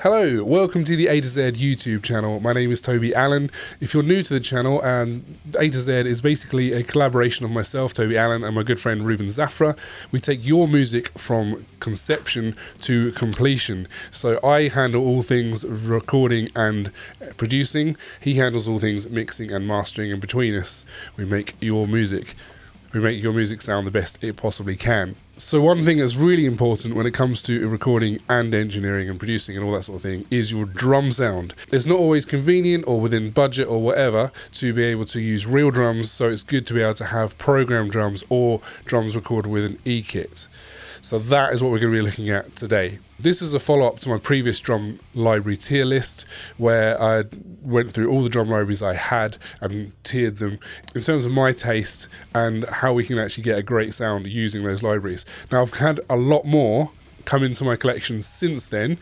Hello, welcome to the A to Z YouTube channel. My name is Toby Allen. If you're new to the channel, A to Z is basically a collaboration of myself, Toby Allen, and my good friend Ruben Zafra. We take your music from conception to completion. So I handle all things recording and producing. He handles all things mixing and mastering, and between us, we make your music sound the best it possibly can. So one thing that's really important when it comes to recording and engineering and producing and all that sort of thing is your drum sound. It's not always convenient or within budget or whatever to be able to use real drums, so it's good to be able to have programmed drums or drums recorded with an E-kit. So that is what we're going to be looking at today. This is a follow-up to my previous drum library tier list, where I went through all the drum libraries I had and tiered them in terms of my taste and how we can actually get a great sound using those libraries. Now, I've had a lot more come into my collection since then.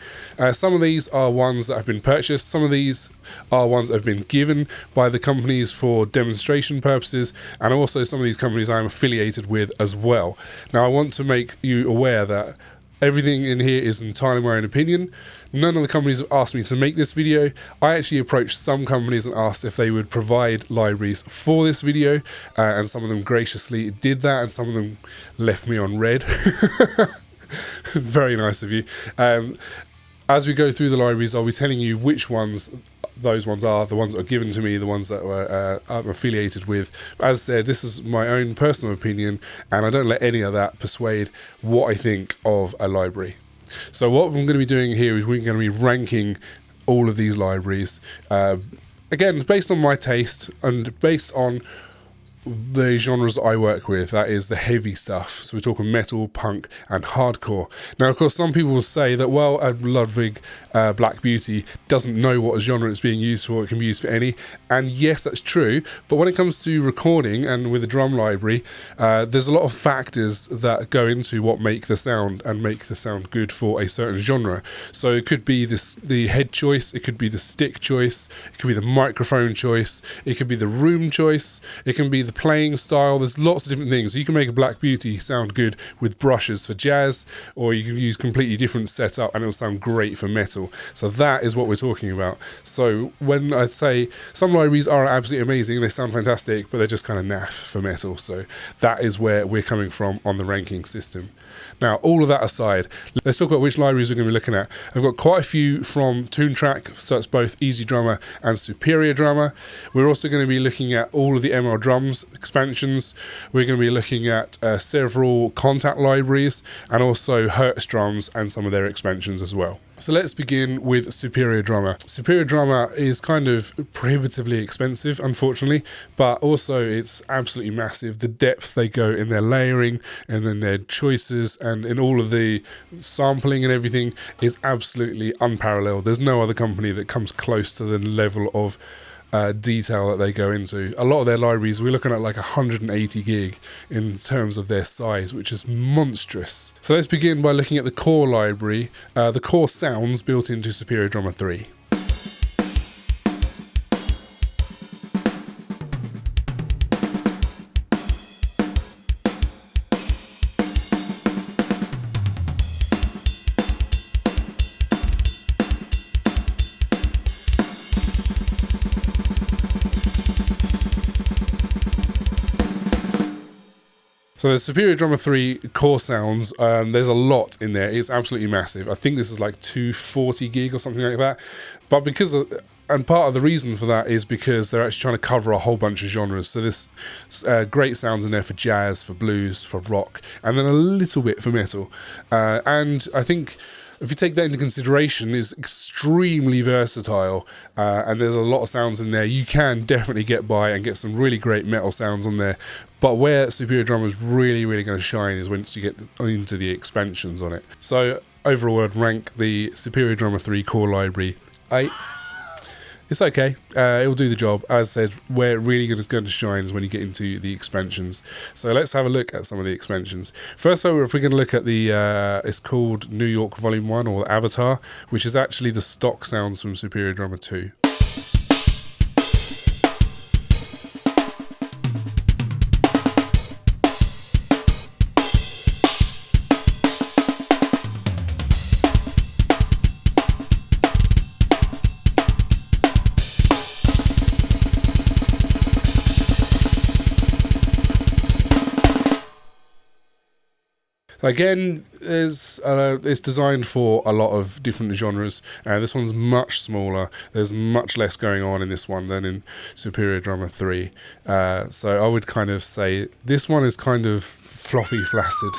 Some of these are ones that have been purchased, some of these are ones that have been given by the companies for demonstration purposes, and also some of these companies I'm affiliated with as well. Now, I want to make you aware that everything in here is entirely my own opinion. None of the companies have asked me to make this video. I actually approached some companies and asked if they would provide libraries for this video, and some of them graciously did that, and some of them left me on red. Very nice of you. As we go through the libraries, I'll be telling you which ones those ones are, the ones that are given to me, the ones that I'm affiliated with. As I said, this is my own personal opinion, and I don't let any of that persuade what I think of a library. So what I'm going to be doing here is we're going to be ranking all of these libraries. Again, based on my taste and based on the genres that I work with, that is the heavy stuff. So we're talking metal, punk, and hardcore. Now, of course, some people will say that, well, a Ludwig Black Beauty doesn't know what genre it's being used for. It can be used for any. And yes, that's true. But when it comes to recording and with a drum library, there's a lot of factors that go into what make the sound and make the sound good for a certain genre. So it could be the head choice, it could be the stick choice, it could be the microphone choice, it could be the room choice, it can be the playing style. There's lots of different things. You can make a Black Beauty sound good with brushes for jazz, or you can use completely different setup and it'll sound great for metal. So that is what we're talking about. So when I say some libraries are absolutely amazing, they sound fantastic, but they're just kind of naff for metal. So that is where we're coming from on the ranking system. Now, all of that aside, let's talk about which libraries we're going to be looking at. I've got quite a few from Toontrack, so that's both EZDrummer and Superior Drummer. We're also going to be looking at all of the ML Drums expansions. We're going to be looking at several Contact libraries, and also Hertz Drums and some of their expansions as well. So let's begin with Superior Drummer. Superior Drummer is kind of prohibitively expensive, unfortunately, but also it's absolutely massive. The depth they go in their layering and then their choices and in all of the sampling and everything is absolutely unparalleled. There's no other company that comes close to the level of detail that they go into. A lot of their libraries, we're looking at like 180 gig in terms of their size, which is monstrous. So let's begin by looking at the core library, the core sounds built into Superior Drummer 3. So the Superior Drummer 3 core sounds, there's a lot in there. It's absolutely massive. I think this is like 240 gig or something like that. But because of, and part of the reason for that is because they're actually trying to cover a whole bunch of genres. So there's great sounds in there for jazz, for blues, for rock, and then a little bit for metal. And I think if you take that into consideration, it's extremely versatile, and there's a lot of sounds in there. You can definitely get by and get some really great metal sounds on there. But where Superior Drummer is really going to shine is once you get into the expansions on it. So overall, I'd rank the Superior Drummer 3 core library 8. It's okay, it'll do the job. As I said, where it really is going to shine is when you get into the expansions. So let's have a look at some of the expansions. First, though, if we're going to look at the, it's called New York Volume 1, or Avatar, which is actually the stock sounds from Superior Drummer 2. Again, it's designed for a lot of different genres. This one's much smaller. There's much less going on in this one than in Superior Drummer 3. So I would kind of say this one is kind of floppy flaccid.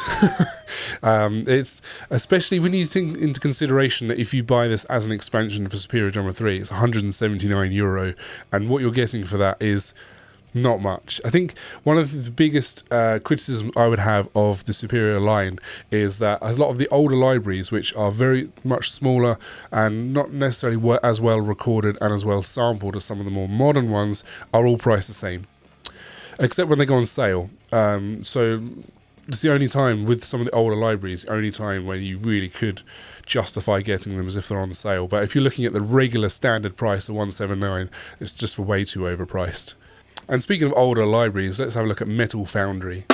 It's especially when you think into consideration that if you buy this as an expansion for Superior Drummer 3, it's €179, and what you're getting for that is not much. I think one of the biggest criticisms I would have of the Superior line is that a lot of the older libraries, which are very much smaller and not necessarily as well recorded and as well sampled as some of the more modern ones, are all priced the same, except when they go on sale. So it's the only time with some of the older libraries, only time when you really could justify getting them is if they're on sale. But if you're looking at the regular standard price of $179, it's just way too overpriced. And speaking of older libraries, let's have a look at Metal Foundry.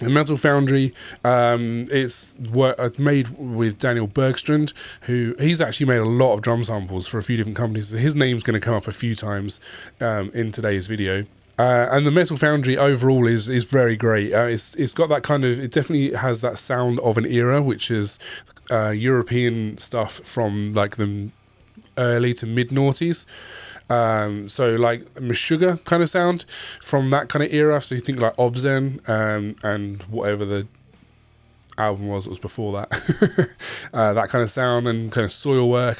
Metal Foundry, it's made with Daniel Bergstrand, who he's actually made a lot of drum samples for a few different companies. His name's going to come up a few times in today's video. And the Metal Foundry overall is very great. It's got that kind of, it definitely has that sound of an era, which is European stuff from like the early to mid noughties. So like Meshuggah kind of sound from that kind of era. So you think like Obzen and whatever the album was that was before that, that kind of sound and kind of Soilwork,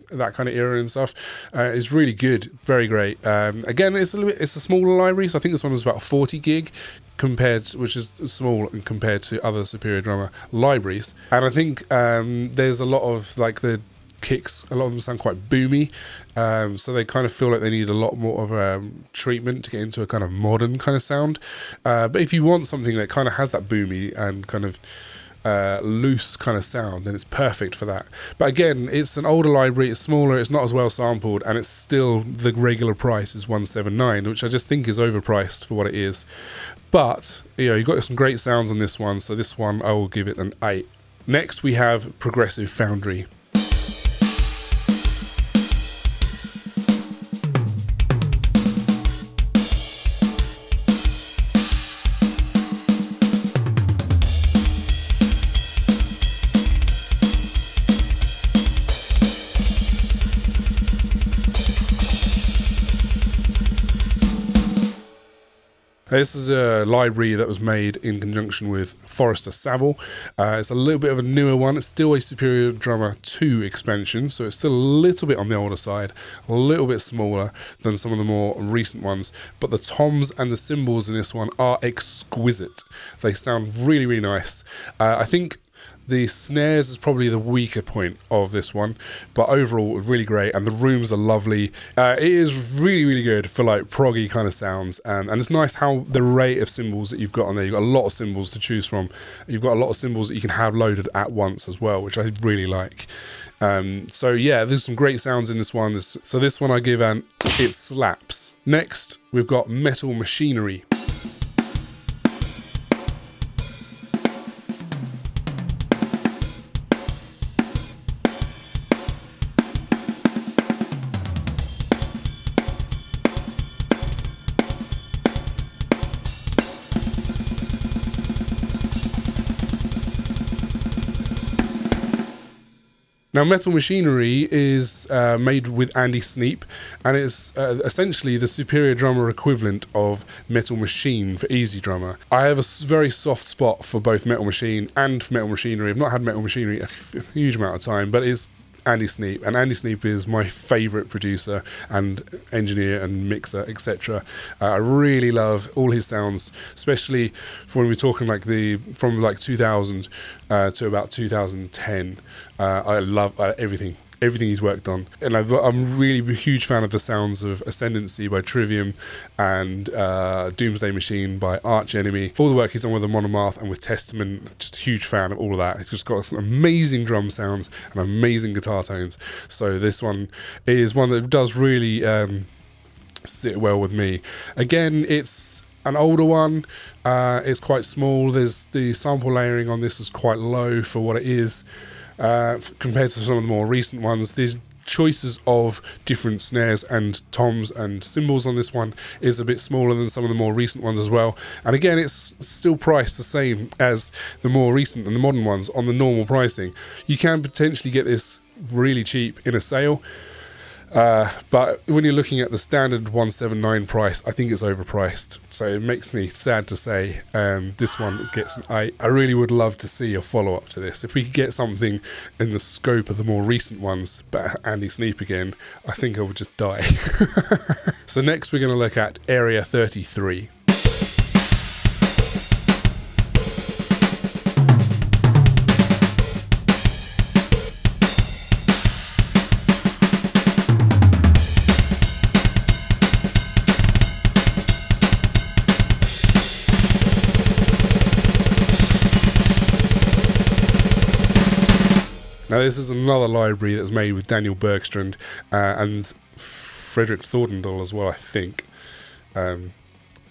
that kind of era and stuff. Is really good, very great. Again, it's a smaller library, so I think this one was about 40 gig which is small compared to other Superior Drummer libraries. And I think there's a lot of like the kicks, a lot of them sound quite boomy, so they kind of feel like they need a lot more of a treatment to get into a kind of modern kind of sound. But if you want something that kind of has that boomy and kind of loose kind of sound, then it's perfect for that. But again, it's an older library, it's smaller, it's not as well sampled, and it's still the regular price is $179, which I just think is overpriced for what it is. But you know, you've got some great sounds on this one, so this one I will give it an 8. Next we have Progressive Foundry. This is a library that was made in conjunction with Forrester Saville. It's a little bit of a newer one. It's still a Superior Drummer 2 expansion, so it's still a little bit on the older side, a little bit smaller than some of the more recent ones. But the toms and the cymbals in this one are exquisite. They sound really, really nice. I think the snares is probably the weaker point of this one, but overall really great, and the rooms are lovely. It is really, really good for like proggy kind of sounds, and it's nice how the array of cymbals that you've got on there. You've got a lot of cymbals to choose from. You've got a lot of cymbals that you can have loaded at once as well, which I really like. So yeah, there's some great sounds in this one. So this one I give an it slaps. Next, we've got Metal Machinery. Now, Metal Machinery is made with Andy Sneap, and it's essentially the Superior Drummer equivalent of Metal Machine for EZDrummer. I have a very soft spot for both Metal Machine and for Metal Machinery. I've not had Metal Machinery a huge amount of time, but it's Andy Sneap, and Andy Sneap is my favourite producer and engineer and mixer, etc. I really love all his sounds, especially when we're talking like from 2000 to about 2010. I love everything he's worked on, and I'm really a huge fan of the sounds of Ascendancy by Trivium and Doomsday Machine by Arch Enemy. All the work he's done with the Monomath and with Testament, just a huge fan of all of that. He's just got some amazing drum sounds and amazing guitar tones. So this one is one that does really sit well with me. Again, it's an older one. It's quite small. There's the sample layering on this is quite low for what it is compared to some of the more recent ones. There's choices of different snares and toms and cymbals on this one is a bit smaller than some of the more recent ones as well. And again, it's still priced the same as the more recent and the modern ones on the normal pricing. You can potentially get this really cheap in a sale. But when you're looking at the standard 179 price, I think it's overpriced. So it makes me sad to say this one gets. I really would love to see a follow-up to this. If we could get something in the scope of the more recent ones, but Andy Sneap again, I think I would just die. So next we're going to look at Area 33. Now this is another library that's made with Daniel Bergstrand and Frederick Thorndal as well, I think.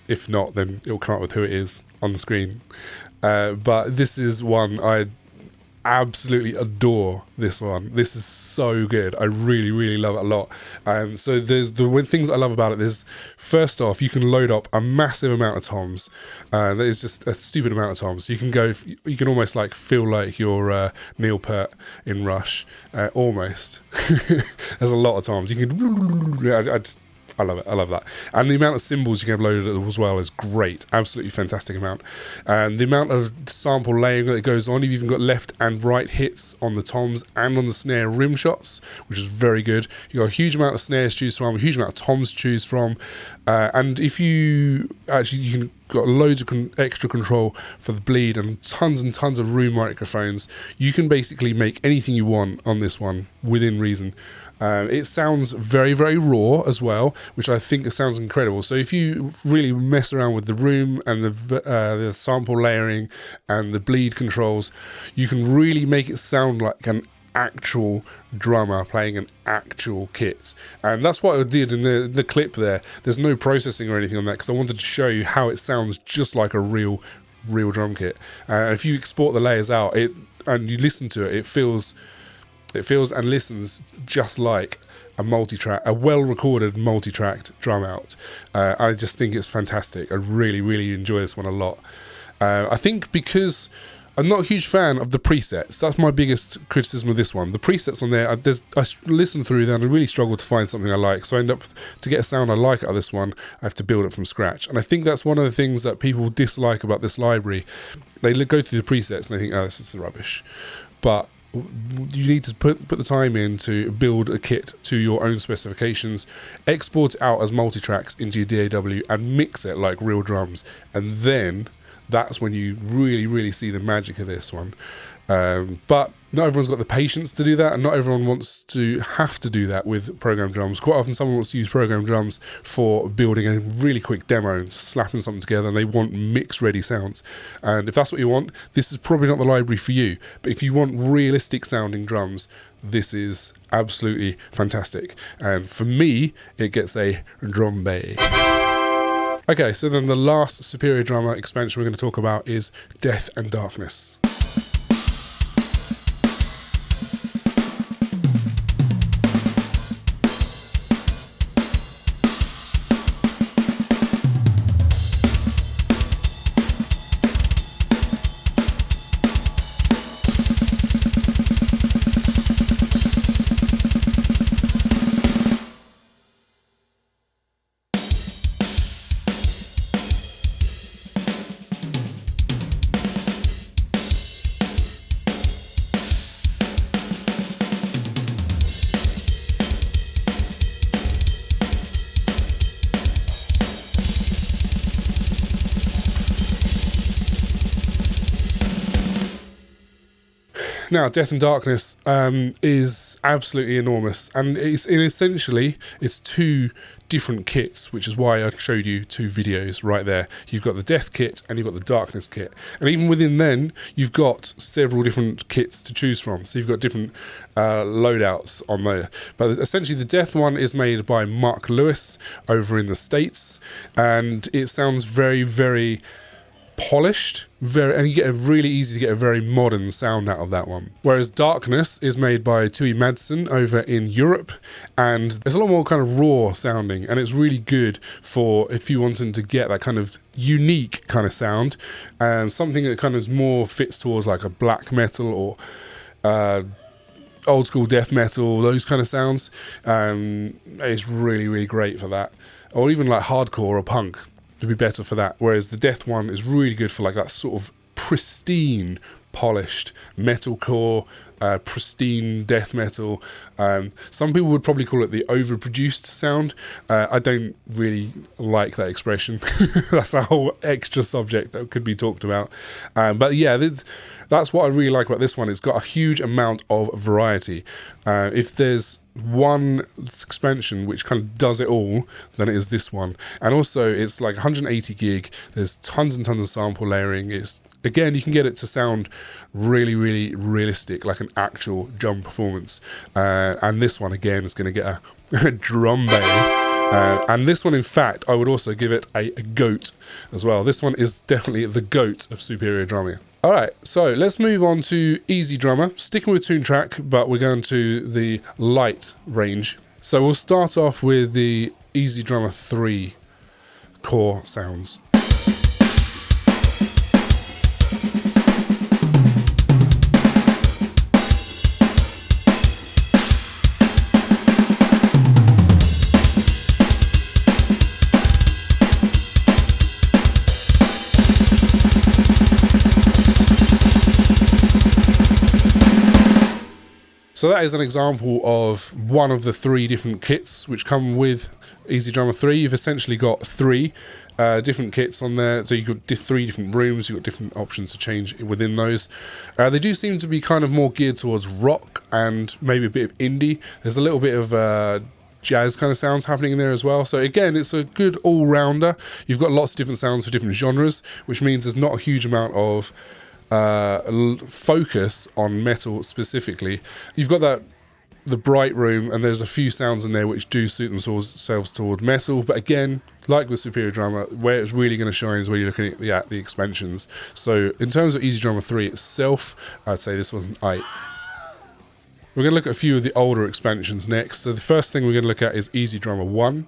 If not, then it'll come up with who it is on the screen. But this is one I absolutely adore. This one. This is so good. I really, really love it a lot. So the things I love about it is, first off, you can load up a massive amount of toms. That is just a stupid amount of toms. You can almost like feel like you're Neil Peart in Rush, almost. There's a lot of toms. You can. I love it. I love that. And the amount of cymbals you can have loaded as well is great. Absolutely fantastic amount. And the amount of sample layering that goes on, you've even got left and right hits on the toms and on the snare rim shots, which is very good. You've got a huge amount of snares to choose from, a huge amount of toms to choose from. And if you can got loads of extra control for the bleed and tons of room microphones. You can basically make anything you want on this one within reason. It sounds very, very raw as well, which I think sounds incredible. So if you really mess around with the room and the sample layering and the bleed controls, you can really make it sound like an actual drummer playing an actual kit. And that's what I did in the clip there. There's no processing or anything on that because I wanted to show you how it sounds just like a real drum kit. If you export the layers out and you listen to it, it feels and listens just like a well-recorded multi-tracked drum out. I just think it's fantastic. I really, really enjoy this one a lot. I think because I'm not a huge fan of the presets. That's my biggest criticism of this one. The presets on there, I listened through them and I really struggled to find something I like. So I end up, to get a sound I like out of this one, I have to build it from scratch. And I think that's one of the things that people dislike about this library. They go through the presets and they think, oh, this is rubbish. But you need to put the time in to build a kit to your own specifications, export it out as multi-tracks into your DAW and mix it like real drums, and then that's when you really, really see the magic of this one. But not everyone's got the patience to do that, and not everyone wants to have to do that with programmed drums. Quite often someone wants to use programmed drums for building a really quick demo and slapping something together, and they want mix-ready sounds. And if that's what you want, this is probably not the library for you. But if you want realistic sounding drums, this is absolutely fantastic. And for me, it gets a drum bay. Okay, so then the last Superior Drummer expansion we're going to talk about is Death and Darkness. Now, Death and Darkness is absolutely enormous, and it's two different kits, which is why I showed you 2 videos right there. You've got the Death kit and you've got the Darkness kit, and even within then you've got several different kits to choose from, so you've got different loadouts on there. But essentially the Death one is made by Mark Lewis over in the States, and it sounds very, very polished, and you get really easy to get a very modern sound out of that one. Whereas Darkness is made by Tui Madsen over in Europe, and it's a lot more kind of raw sounding, and it's really good for if you wanted to get that kind of unique kind of sound, something that kind of more fits towards like a black metal or old school death metal, those kind of sounds. It's really, really great for that, or even like hardcore or punk to be better for that. Whereas the Death one is really good for like that sort of pristine, polished metalcore, pristine death metal. Some people would probably call it the overproduced sound. I don't really like that expression. That's a whole extra subject that could be talked about. But yeah, that's what I really like about this one. It's got a huge amount of variety. If there's one expansion which kind of does it all, then it is this one. And also it's like 180 gig, there's tons and tons of sample layering. It's, again, you can get it to sound really, really realistic, like an actual drum performance. And this one again is going to get a drum bay. And this one, in fact, I would also give it a GOAT as well. This one is definitely the GOAT of superior drumming. Alright, so let's move on to EZDrummer. Sticking with Toontrack, but we're going to the light range. So we'll start off with the EZDrummer 3 core sounds. So that is an example of one of the 3 different kits which come with EZDrummer 3. You've essentially got 3 different kits on there. So you've got 3 different rooms, you've got different options to change within those. They do seem to be kind of more geared towards rock and maybe a bit of indie. There's a little bit of jazz kind of sounds happening in there as well. So again, it's a good all-rounder. You've got lots of different sounds for different genres, which means there's not a huge amount of focus on metal specifically. You've got the bright room, and there's a few sounds in there which do suit themselves toward metal, but again, like with Superior Drummer, where it's really going to shine is where you're looking at the expansions. So in terms of EZDrummer 3 itself, I'd say this was an 8. We're going to look at a few of the older expansions next. So the first thing we're going to look at is EZDrummer 1.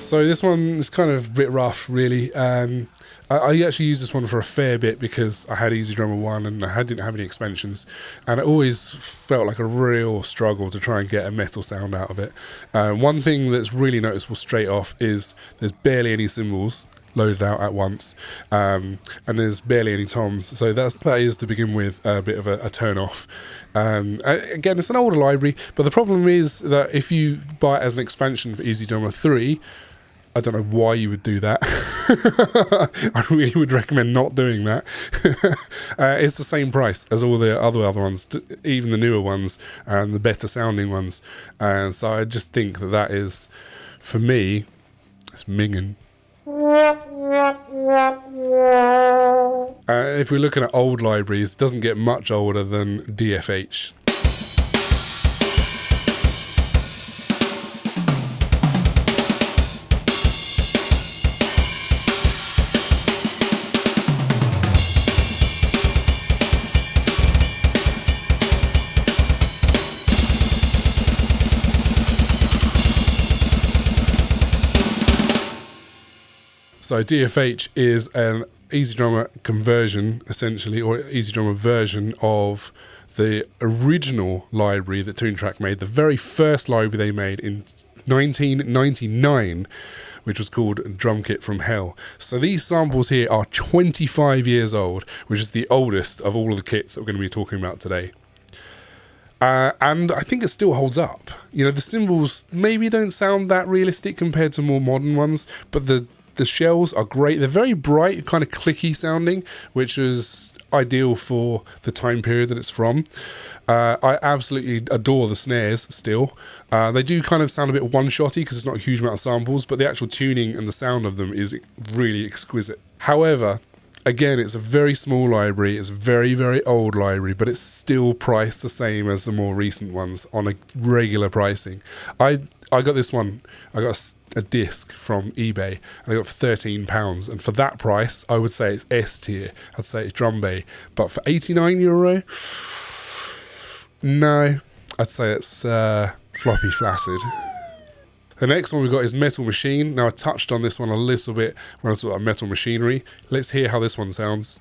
So this one is kind of a bit rough, really. I actually used this one for a fair bit because I had EZDrummer 1 and I didn't have any expansions, and it always felt like a real struggle to try and get a metal sound out of it. One thing that's really noticeable straight off is there's barely any cymbals loaded out at once, and there's barely any toms, so that is to begin with a bit of a turn off. Again, it's an older library, but the problem is that if you buy it as an expansion for EZDrummer 3, I don't know why you would do that. I really would recommend not doing that. It's the same price as all the other ones, even the newer ones and the better sounding ones. So I just think that is, for me, it's minging. If we're looking at old libraries, it doesn't get much older than DFH. So DFH is an EZDrummer conversion, essentially, or EZDrummer version of the original library that Toontrack made, the very first library they made in 1999, which was called Drumkit from Hell. So these samples here are 25 years old, which is the oldest of all of the kits that we're going to be talking about today. And I think it still holds up. You know, the cymbals maybe don't sound that realistic compared to more modern ones, but the shells are great. They're very bright, kind of clicky sounding, which is ideal for the time period that it's from. I absolutely adore the snares still. They do kind of sound a bit one-shotty because it's not a huge amount of samples, but the actual tuning and the sound of them is really exquisite. However, again, it's a very small library. It's a very, very old library, but it's still priced the same as the more recent ones on a regular pricing. I got this one. I got a disc from eBay, and I got it for £13. And for that price, I would say it's S tier. I'd say it's drum bay. But for €89, no, I'd say it's floppy flaccid. The next one we got is Metal Machine. Now, I touched on this one a little bit when I was talking about Metal Machinery. Let's hear how this one sounds.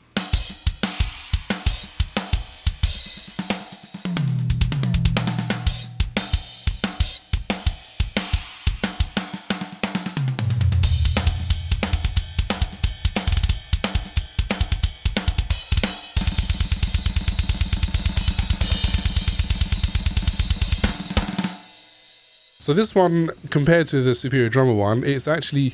So this one, compared to the Superior Drummer one, it's actually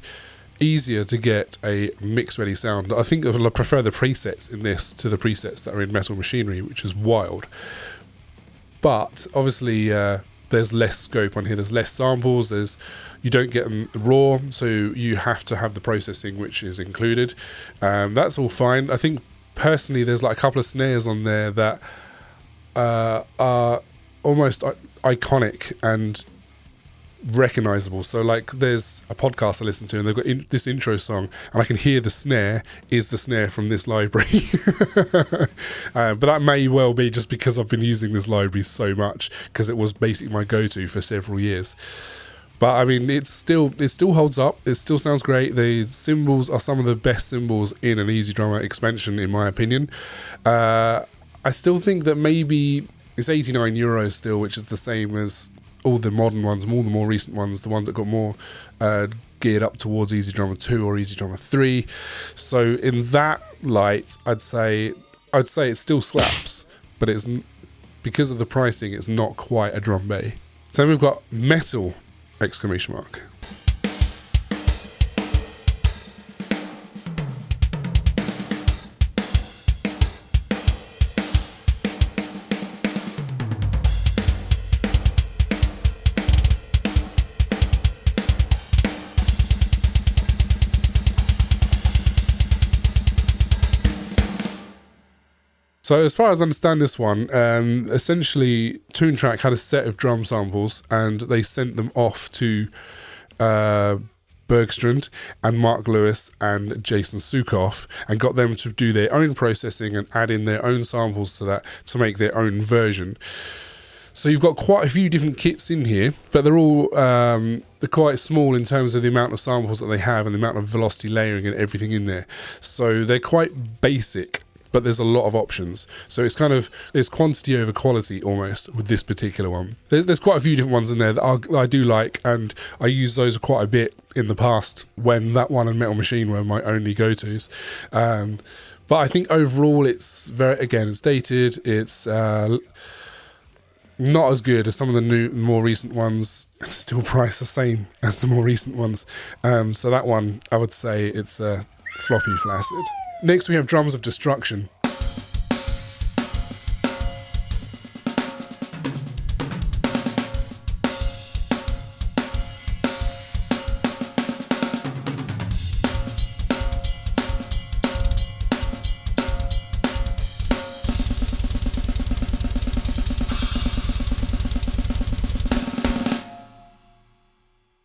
easier to get a mix-ready sound. I think I prefer the presets in this to the presets that are in Metal Machinery, which is wild. But obviously, there's less scope on here. There's less samples. You don't get them raw, so you have to have the processing, which is included. That's all fine. I think personally, there's like a couple of snares on there that are almost iconic and recognizable. So like there's a podcast I listen to and they've got this intro song and I can hear the snare is the snare from this library. But that may well be just because I've been using this library so much, because it was basically my go-to for several years. But I mean, it still holds up. It still sounds great. The cymbals are some of the best cymbals in an EZDrummer expansion, in my opinion. I still think that maybe it's €89 still, which is the same as all the modern ones, all the more recent ones, the ones that got more geared up towards EZDrummer 2 or EZDrummer 3. So in that light, I'd say it still slaps, but it's because of the pricing, it's not quite a drum bay. So we've got Metal ! So as far as I understand this one, essentially Toontrack had a set of drum samples and they sent them off to Bergstrand and Mark Lewis and Jason Sukoff and got them to do their own processing and add in their own samples to that to make their own version. So you've got quite a few different kits in here, but they're all they're quite small in terms of the amount of samples that they have and the amount of velocity layering and everything in there. So they're quite basic, but there's a lot of options. So it's there's quantity over quality almost with this particular one. There's quite a few different ones in there that I do like, and I use those quite a bit in the past when that one and Metal Machine were my only go-tos. But I think overall it's it's dated, it's not as good as some of the more recent ones, still priced the same as the more recent ones. So that one, I would say it's floppy flaccid. Next we have Drums of Destruction.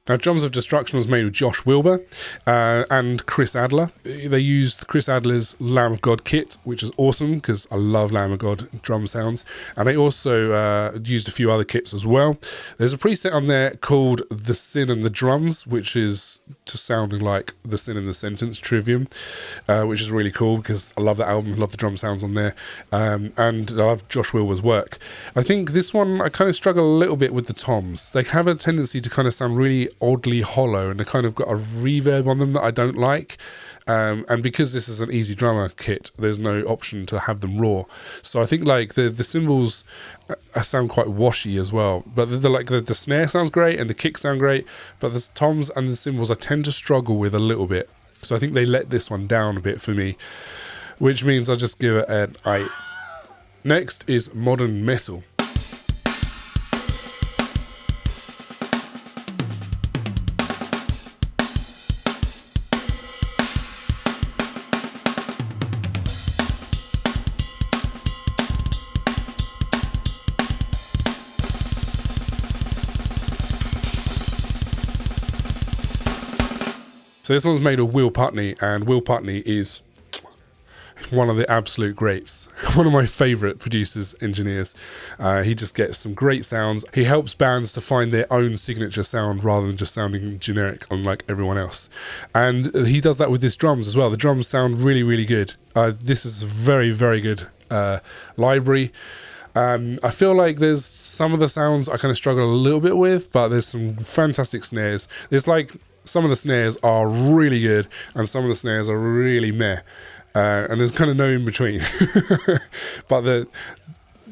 Now, Drums of Destruction was made with Josh Wilbur and Chris Adler. They used Chris Adler's Lamb of God kit, which is awesome because I love Lamb of God drum sounds. And they also used a few other kits as well. There's a preset on there called The Sin and the Drums, which is to sounding like The Sin and the Sentence, Trivium, which is really cool because I love that album, I love the drum sounds on there. And I love Josh Wilbur's work. I think this one, I kind of struggle a little bit with the toms. They have a tendency to kind of sound really oddly hollow, and they kind of got a reverb on them that I don't like. And because this is an EZDrummer kit, there's no option to have them raw. So I think like the cymbals sound quite washy as well. But the snare sounds great and the kick sound great, but the toms and the cymbals I tend to struggle with a little bit. So I think they let this one down a bit for me, which means I'll just give it an 8. Next is Modern Metal. So this one's made of Will Putney, and Will Putney is one of the absolute greats. One of my favourite producers, engineers. He just gets some great sounds. He helps bands to find their own signature sound rather than just sounding generic unlike everyone else. And he does that with his drums as well. The drums sound really, really good. This is a very, very good library. I feel like there's some of the sounds I kind of struggle a little bit with, but there's some fantastic snares. There's like some of the snares are really good and some of the snares are really meh, and there's kind of no in between. But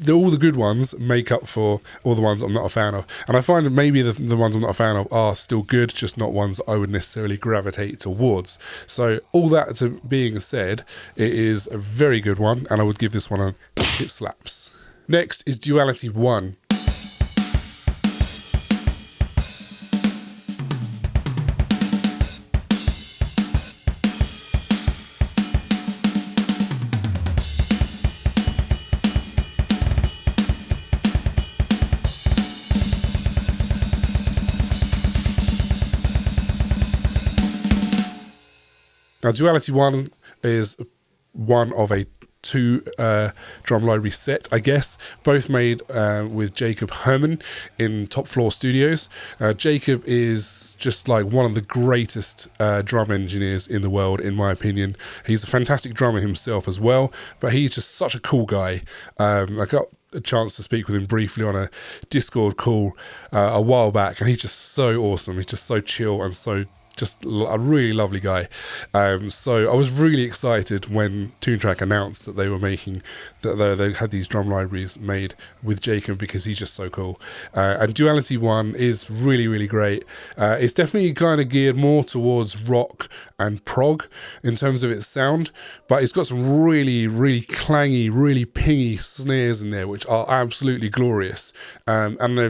all the good ones make up for all the ones I'm not a fan of, and I find that maybe the ones I'm not a fan of are still good, just not ones I would necessarily gravitate towards. So all that being said, it is a very good one, and I would give this one it slaps. Next is Duality I. Now, Duality I is one of a 2 drum library set, I guess, both made with Jacob Herman in Top Floor Studios. Jacob is just like one of the greatest drum engineers in the world, in my opinion. He's a fantastic drummer himself as well, but he's just such a cool guy. I got a chance to speak with him briefly on a Discord call a while back, and he's just so awesome. He's just so chill and so just a really lovely guy. So I was really excited when Toontrack announced that they were making, that they had these drum libraries made with Jacob, because he's just so cool. And Duality I is really, really great. It's definitely kind of geared more towards rock and prog in terms of its sound, but it's got some really, really clangy, really pingy snares in there, which are absolutely glorious. And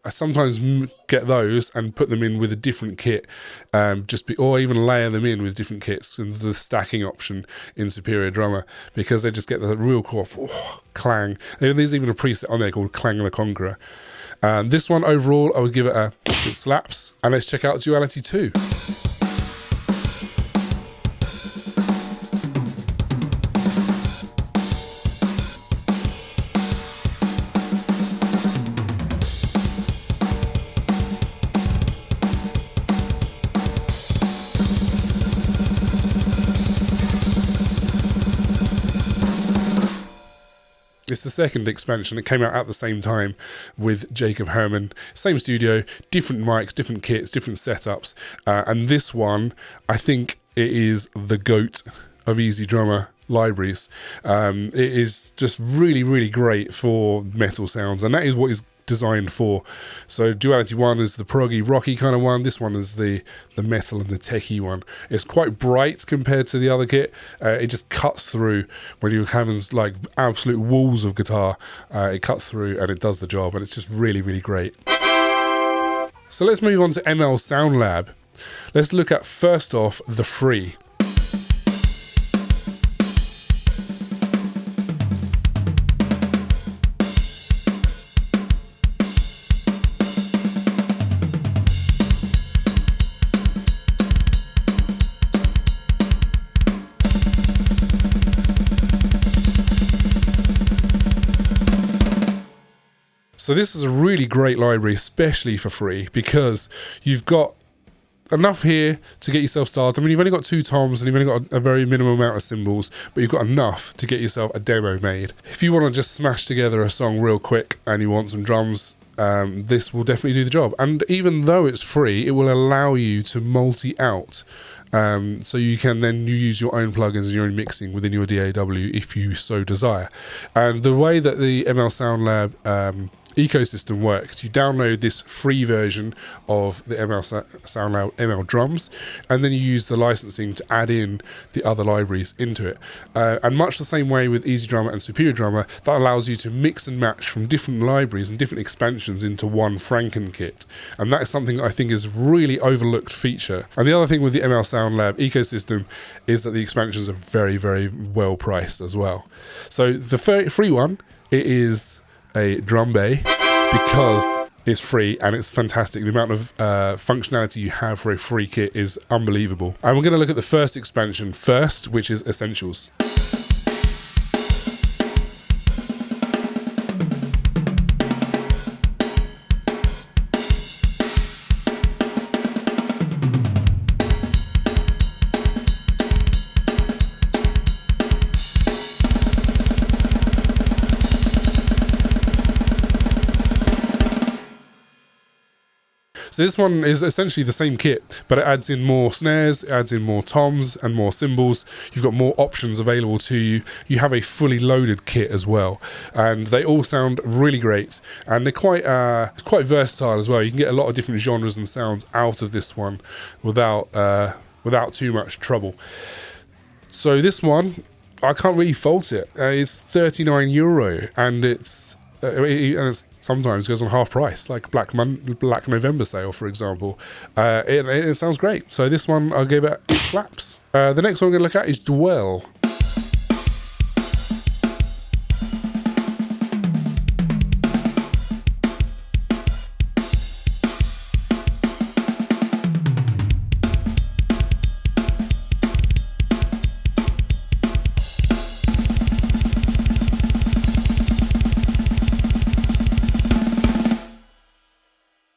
I sometimes get those and put them in with a different kit, or even layer them in with different kits, and the stacking option in Superior Drummer, because they just get the real core clang. There's even a preset on there called Clang the Conqueror. This one overall, I would give it it slaps. And let's check out Duality II. It's the second expansion. It came out at the same time with Jacob Herman. Same studio, different mics, different kits, different setups. And this one, I think it is the GOAT of EZDrummer libraries. It is just really, really great for metal sounds, and that is what is designed for. So Duality I is the proggy, rocky kind of one. This one is the metal and the techie one. It's quite bright compared to the other kit. It just cuts through when you're having like absolute walls of guitar. It cuts through and it does the job, and it's just really, really great. So let's move on to ML Sound Lab. Let's look at, first off, the Free. So this is a really great library, especially for free, because you've got enough here to get yourself started. I mean, you've only got 2 toms and you've only got a very minimum amount of cymbals, but you've got enough to get yourself a demo made. If you want to just smash together a song real quick and you want some drums this will definitely do the job. And even though it's free, it will allow you to multi-out. So you can then use your own plugins and your own mixing within your DAW if you so desire. And the way that the ML Sound Lab ecosystem works, you download this free version of the ML Sound Lab ML drums, and then you use the licensing to add in the other libraries into it. And much the same way with EZDrummer and Superior Drummer, that allows you to mix and match from different libraries and different expansions into one Franken kit. And that is something I think is a really overlooked feature. And the other thing with the ML Sound Lab ecosystem is that the expansions are very, very well priced as well. So the free one, it is a drum bay because it's free and it's fantastic. The amount of functionality you have for a free kit is unbelievable. And we're going to look at the first expansion first, which is Essentials. So this one is essentially the same kit, but it adds in more snares, it adds in more toms and more cymbals. You've got more options available to you. You have a fully loaded kit as well, and they all sound really great. And they're quite versatile as well. You can get a lot of different genres and sounds out of this one without too much trouble. So this one, I can't really fault it. It's €39, and it's sometimes goes on half price, like Black November sale, for example. It sounds great. So this one, I'll give it slaps. The next one we're going to look at is Dwell.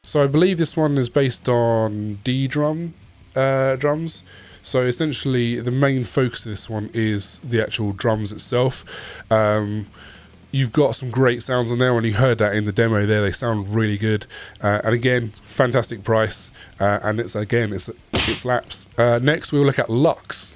So I believe this one is based on D-Drum drums. So essentially the main focus of this one is the actual drums itself. You've got some great sounds on there. When you heard that in the demo there, they sound really good. And again, fantastic price. And it slaps. Next we'll look at Luxe.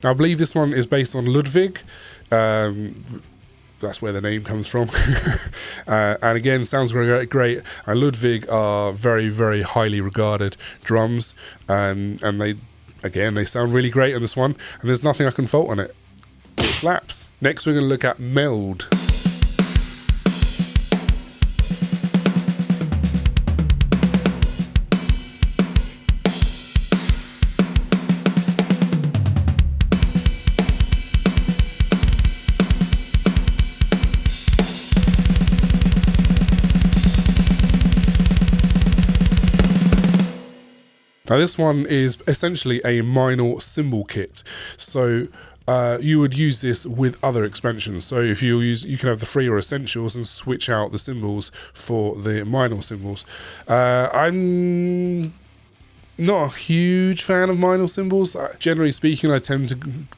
Now, I believe this one is based on Ludwig. That's where the name comes from. And again, sounds great. And Ludwig are very, very highly regarded drums. And they sound really great on this one. And there's nothing I can fault on it. It slaps. Next, we're going to look at Meld. Now this one is essentially a minor cymbal kit. So you would use this with other expansions. So if you can have the free or essentials and switch out the cymbals for the minor cymbals. I'm not a huge fan of minor cymbals. Generally speaking, I tend to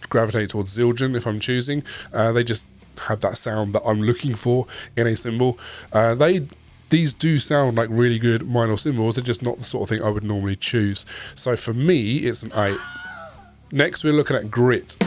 gravitate towards Zildjian if I'm choosing. They just have that sound that I'm looking for in a cymbal. These do sound like really good minor cymbals. They're just not the sort of thing I would normally choose. So for me, it's an 8. Next, we're looking at Grit.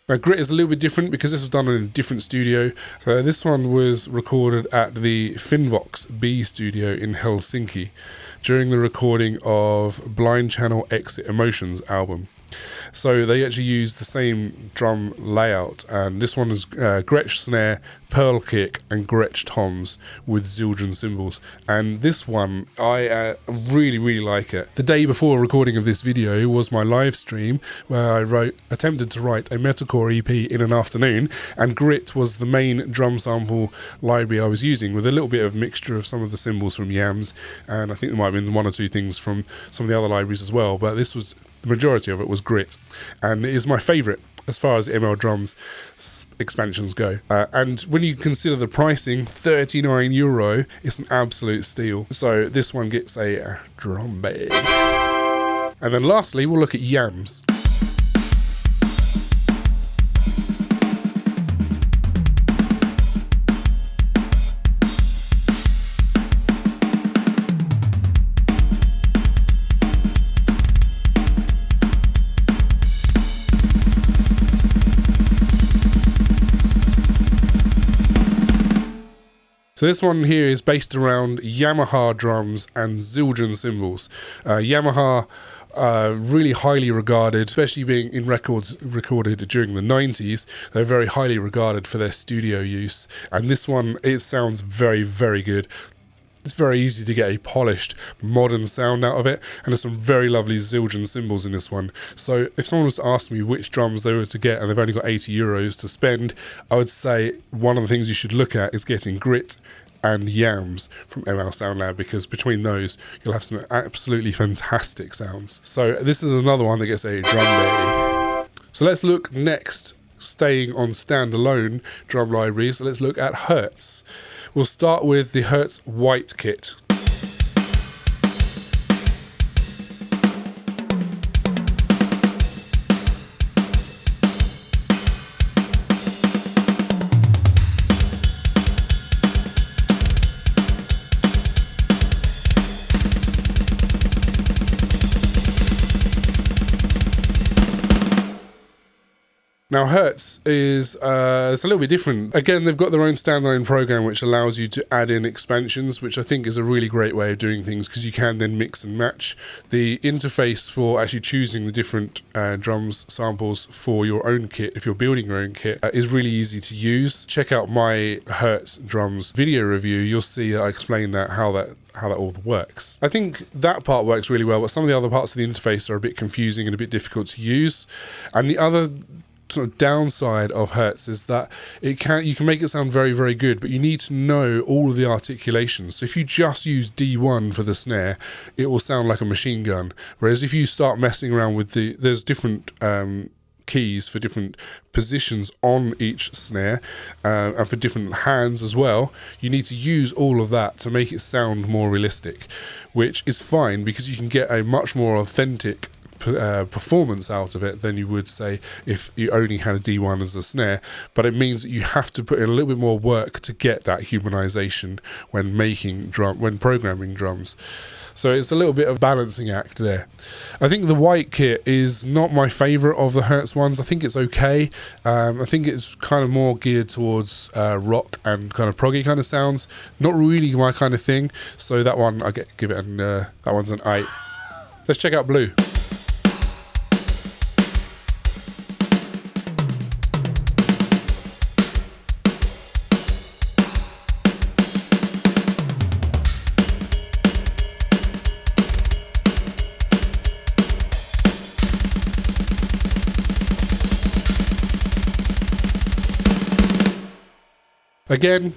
Now, Grit is a little bit different because this was done in a different studio. This one was recorded at the Finvox B studio in Helsinki during the recording of Blind Channel Exit Emotions album. So they actually use the same drum layout, and this one is Gretsch snare, pearl kick, and Gretsch toms with Zildjian cymbals. And this one, I really like it. The day before recording of this video was my live stream where I attempted to write a metalcore EP in an afternoon, and Grit was the main drum sample library I was using, with a little bit of mixture of some of the cymbals from Yamz, and I think there might have been one or two things from some of the other libraries as well, but this was the majority of it was Grit, and it is my favourite as far as ML Drums expansions go. And when you consider the pricing, €39, it's an absolute steal. So this one gets a drum bay. And then lastly, we'll look at Yamz. So this one here is based around Yamaha drums and Zildjian cymbals. Yamaha, really highly regarded, especially being in records recorded during the 90s. They're very highly regarded for their studio use. And this one, it sounds very good. It's very easy to get a polished, modern sound out of it, and there's some very lovely Zildjian cymbals in this one. So if someone was to ask me which drums they were to get and they've only got €80 to spend, I would say one of the things you should look at is getting Grit and Yamz from ML Sound Lab, because between those you'll have some absolutely fantastic sounds. So this is another one that gets a drum bay. So let's look next, staying on standalone drum libraries, let's look at Hertz. We'll start with the Hertz White kit. Now Hertz is it's a little bit different. Again, they've got their own standalone program which allows you to add in expansions, which I think is a really great way of doing things, because you can then mix and match. The interface for actually choosing the different drums samples for your own kit, if you're building your own kit, is really easy to use. Check out my Hertz drums video review. You'll see I explain that how that all works. I think that part works really well, but some of the other parts of the interface are a bit confusing and a bit difficult to use. And the other sort of downside of Hertz is that you can make it sound very good, but you need to know all of the articulations. So if you just use D1 for the snare, it will sound like a machine gun. Whereas if you start messing around with there's different keys for different positions on each snare, and for different hands as well, you need to use all of that to make it sound more realistic, which is fine because you can get a much more authentic performance out of it than you would say if you only had a D1 as a snare. But it means that you have to put in a little bit more work to get that humanization when programming drums. So it's a little bit of a balancing act there. I think the White kit is not my favorite of the Hertz ones. I think it's okay. I think it's kind of more geared towards rock and kind of proggy kind of sounds. Not really my kind of thing. So that one give it that one's an 8. Let's check out Blue. Again,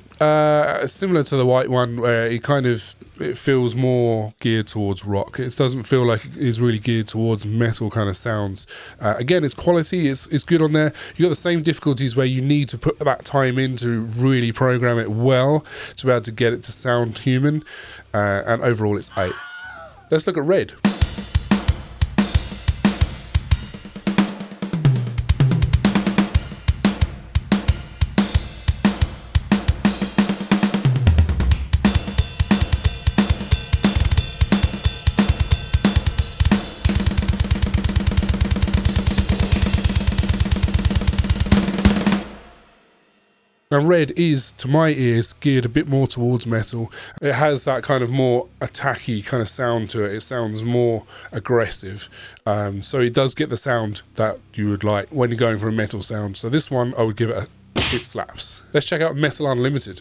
similar to the White one, where it feels more geared towards rock. It doesn't feel like it's really geared towards metal kind of sounds. Again, it's quality, it's good on there. You've got the same difficulties where you need to put that time in to really program it well to be able to get it to sound human. And overall, it's 8. Let's look at Red. Now Red is, to my ears, geared a bit more towards metal. It has that kind of more attacky kind of sound to it. It sounds more aggressive. So it does get the sound that you would like when you're going for a metal sound. So this one, I would give it it slaps. Let's check out Metal Unlimited.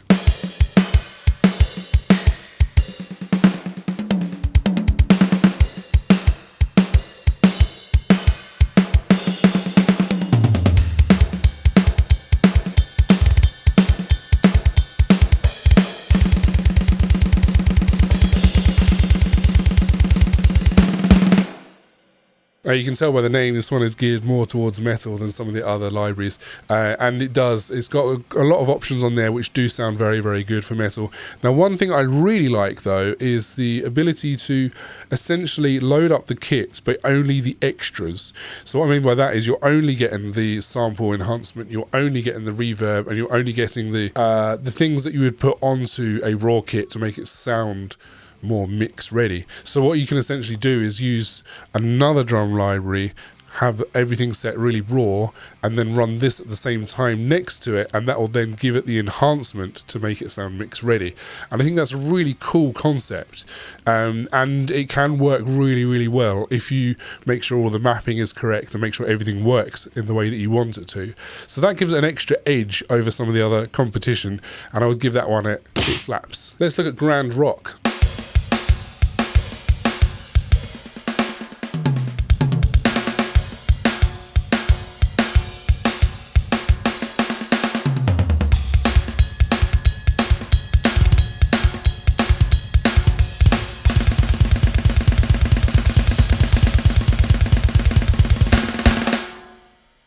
You can tell by the name, this one is geared more towards metal than some of the other libraries. And it's got a lot of options on there which do sound very, very good for metal. Now, one thing I really like, though, is the ability to essentially load up the kit, but only the extras. So what I mean by that is you're only getting the sample enhancement, you're only getting the reverb, and you're only getting the things that you would put onto a raw kit to make it sound more mix ready. So what you can essentially do is use another drum library, have everything set really raw, and then run this at the same time next to it, and that will then give it the enhancement to make it sound mix ready. And I think that's a really cool concept, and it can work really, really well if you make sure all the mapping is correct and make sure everything works in the way that you want it to. So that gives it an extra edge over some of the other competition, and I would give that one it slaps. Let's look at Grand Rock.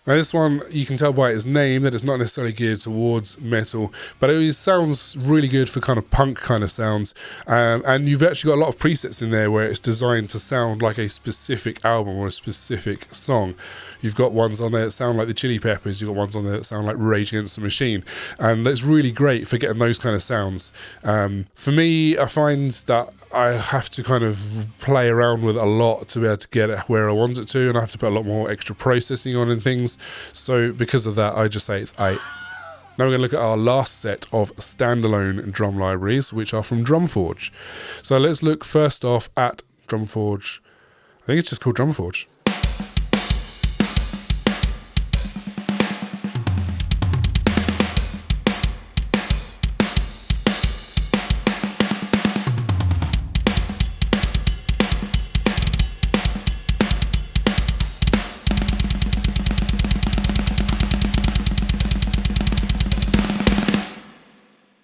Now this one, you can tell by its name that it's not necessarily geared towards metal, but it sounds really good for kind of punk kind of sounds. And you've actually got a lot of presets in there where it's designed to sound like a specific album or a specific song. You've got ones on there that sound like the Chili Peppers, you've got ones on there that sound like Rage Against the Machine, and it's really great for getting those kind of sounds. For me, I find that I have to kind of play around with it a lot to be able to get it where I want it to, and I have to put a lot more extra processing on and things. So because of that, I just say it's 8. Now we're going to look at our last set of standalone drum libraries, which are from Drumforge. So let's look first off at Drumforge. I think it's just called Drumforge.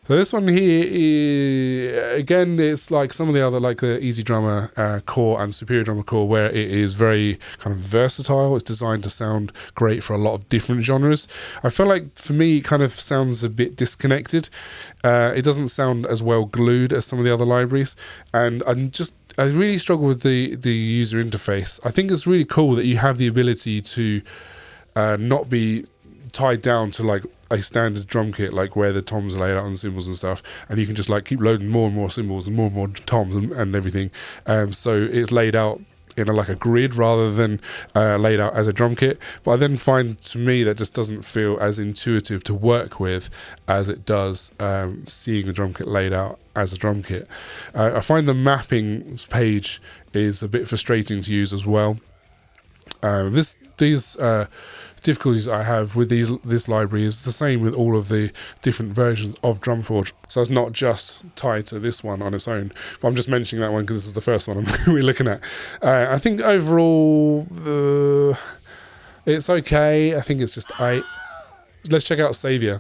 So this one here, again, it's like some of the other, like the EZDrummer core and Superior Drummer core, where it is very kind of versatile. It's designed to sound great for a lot of different genres. I feel like, for me, it kind of sounds a bit disconnected. It doesn't sound as well glued as some of the other libraries. And I really struggle with the user interface. I think it's really cool that you have the ability to not be tied down to like a standard drum kit, like where the toms are laid out on cymbals and stuff, and you can just like keep loading more and more cymbals and more toms and everything. So it's laid out in like a grid rather than laid out as a drum kit. But I then find, to me, that just doesn't feel as intuitive to work with as it does seeing the drum kit laid out as a drum kit. I find the mapping page is a bit frustrating to use as well. These difficulties I have with this library is the same with all of the different versions of Drumforge. So it's not just tied to this one on its own. But I'm just mentioning that one because this is the first one we're looking at. I think overall it's okay. I think it's just 8. Let's check out Savior.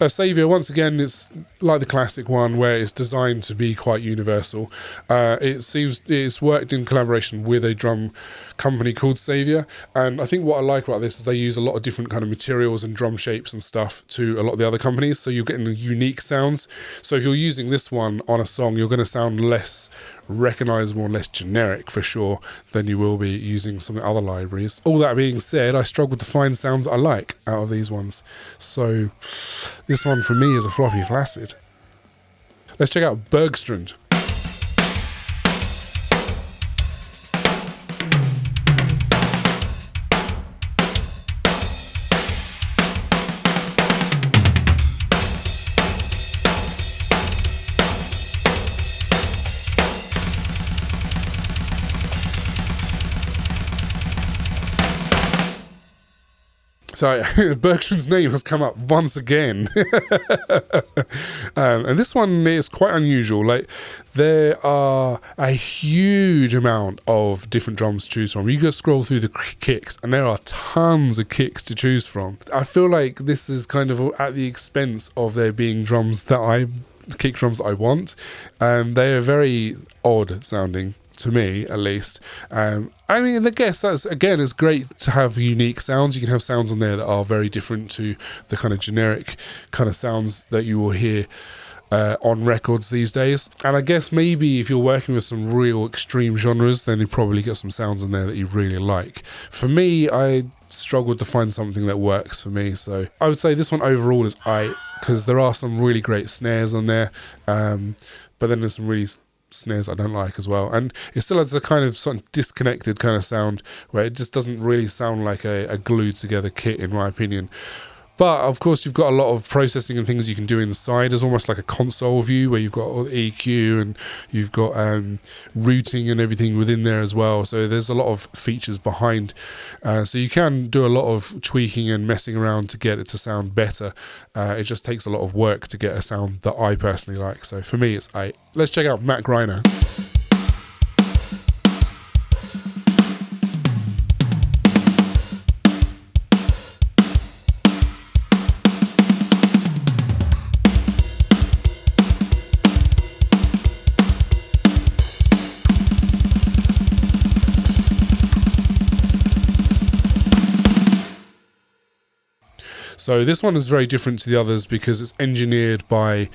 Savior, once again, it's like the classic one where it's designed to be quite universal. It seems it's worked in collaboration with a drum company called Savior, and I think what I like about this is they use a lot of different kind of materials and drum shapes and stuff to a lot of the other companies, so you're getting unique sounds. So if you're using this one on a song, you're going to sound less recognizable and less generic for sure than you will be using some other libraries. All that being said, I struggled to find sounds I like out of these ones, so this one for me is a floppy flaccid. Let's check out Bergstrand. So Bergstrand's name has come up once again. And this one is quite unusual. Like, there are a huge amount of different drums to choose from. You go scroll through the kicks and there are tons of kicks to choose from. I feel like this is kind of at the expense of there being drums that kick drums that I want. They are very odd sounding, to me at least. I mean, I guess that's, again, it's great to have unique sounds. You can have sounds on there that are very different to the kind of generic kind of sounds that you will hear on records these days. And I guess maybe if you're working with some real extreme genres, then you probably get some sounds in there that you really like. For me, I struggled to find something that works for me, so I would say this one overall is aight, because there are some really great snares on there, but then there's some really snares I don't like as well, and it still has a kind of sort of disconnected kind of sound where it just doesn't really sound like a glued together kit, in my opinion. But of course you've got a lot of processing and things you can do inside. There's almost like a console view where you've got EQ and you've got routing and everything within there as well, so there's a lot of features behind, so you can do a lot of tweaking and messing around to get it to sound better. It just takes a lot of work to get a sound that I personally like, so for me it's 8. Let's check out Matt Greiner. So this one is very different to the others because it's engineered by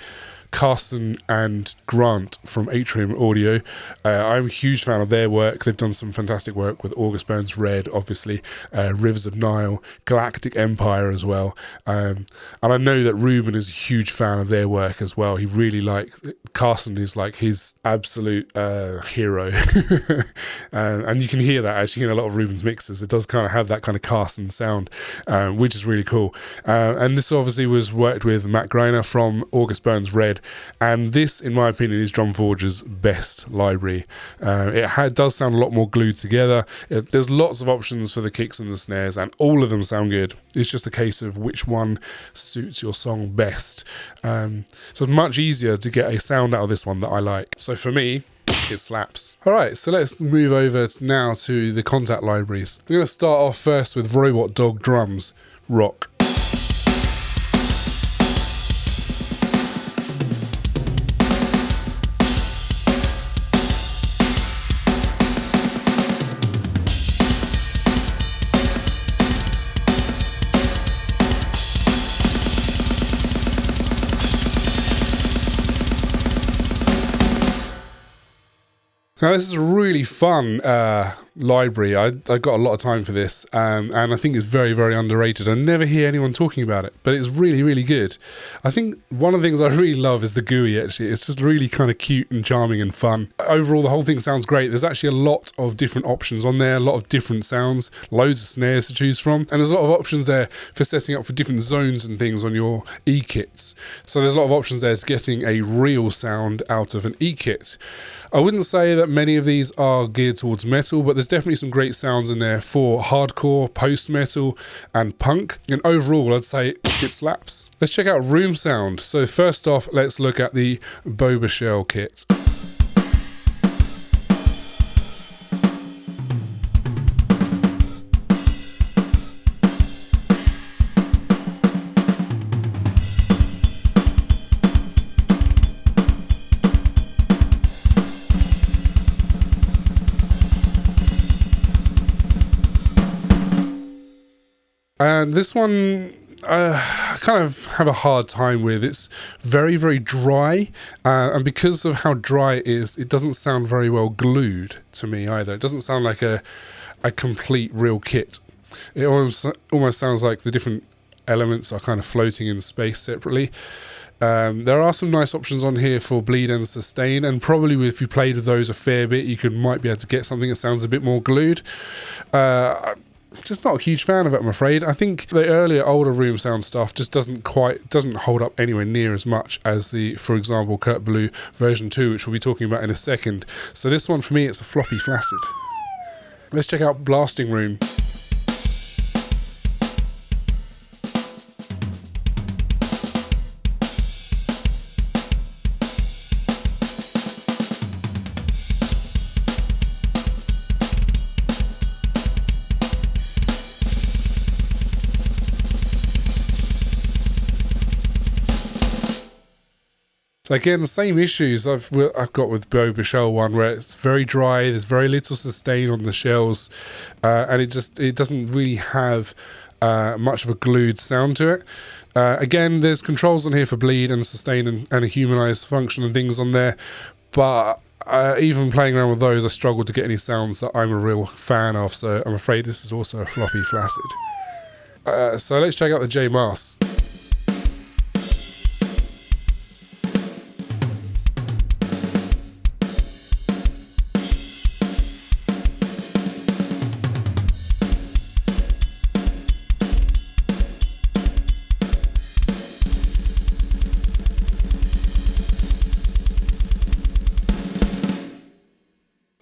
Carson and Grant from Atrium Audio. I'm a huge fan of their work. They've done some fantastic work with August Burns Red, obviously, Rivers of Nile, Galactic Empire as well. And I know that Ruben is a huge fan of their work as well. He really Carson is like his absolute hero. And you can hear that actually in a lot of Ruben's mixes. It does kind of have that kind of Carson sound, which is really cool. And this obviously was worked with Matt Greiner from August Burns Red. And this, in my opinion, is Drumforge's best library. It does sound a lot more glued together. There's lots of options for the kicks and the snares, and all of them sound good. It's just a case of which one suits your song best. So it's much easier to get a sound out of this one that I like. So for me, it slaps. Alright, so let's move over now to the contact libraries. We're going to start off first with Robot Dog Drums Rock. Now this is a really fun library. I got a lot of time for this, and I think it's very, very underrated. I never hear anyone talking about it, but it's really, really good. I think one of the things I really love is the GUI, actually. It's just really kind of cute and charming and fun. Overall, the whole thing sounds great. There's actually a lot of different options on there, a lot of different sounds, loads of snares to choose from, and there's a lot of options there for setting up for different zones and things on your E-kits. So there's a lot of options there to getting a real sound out of an E-kit. I wouldn't say that many of these are geared towards metal, but there's definitely some great sounds in there for hardcore, post-metal, and punk. And overall, I'd say it slaps. Let's check out room sound. So first off, let's look at the Boba Shell kit. And this one, I kind of have a hard time with. It's very, very dry, and because of how dry it is, it doesn't sound very well glued to me either. It doesn't sound like a complete real kit. It almost sounds like the different elements are kind of floating in space separately. There are some nice options on here for bleed and sustain, and probably if you played with those a fair bit, you might be able to get something that sounds a bit more glued. Just not a huge fan of it, I'm afraid. I think the earlier, older room sound stuff just doesn't hold up anywhere near as much as the, for example, Hertz Blue version 2, which we'll be talking about in a second. So this one for me, it's a floppy flaccid. Let's check out Blasting Room. So again, the same issues I've got with Boba Shell one, where it's very dry, there's very little sustain on the shells, and it doesn't really have much of a glued sound to it. Again, there's controls on here for bleed and sustain and a humanized function and things on there, but even playing around with those, I struggle to get any sounds that I'm a real fan of, so I'm afraid this is also a floppy flaccid. So let's check out the J-Mass.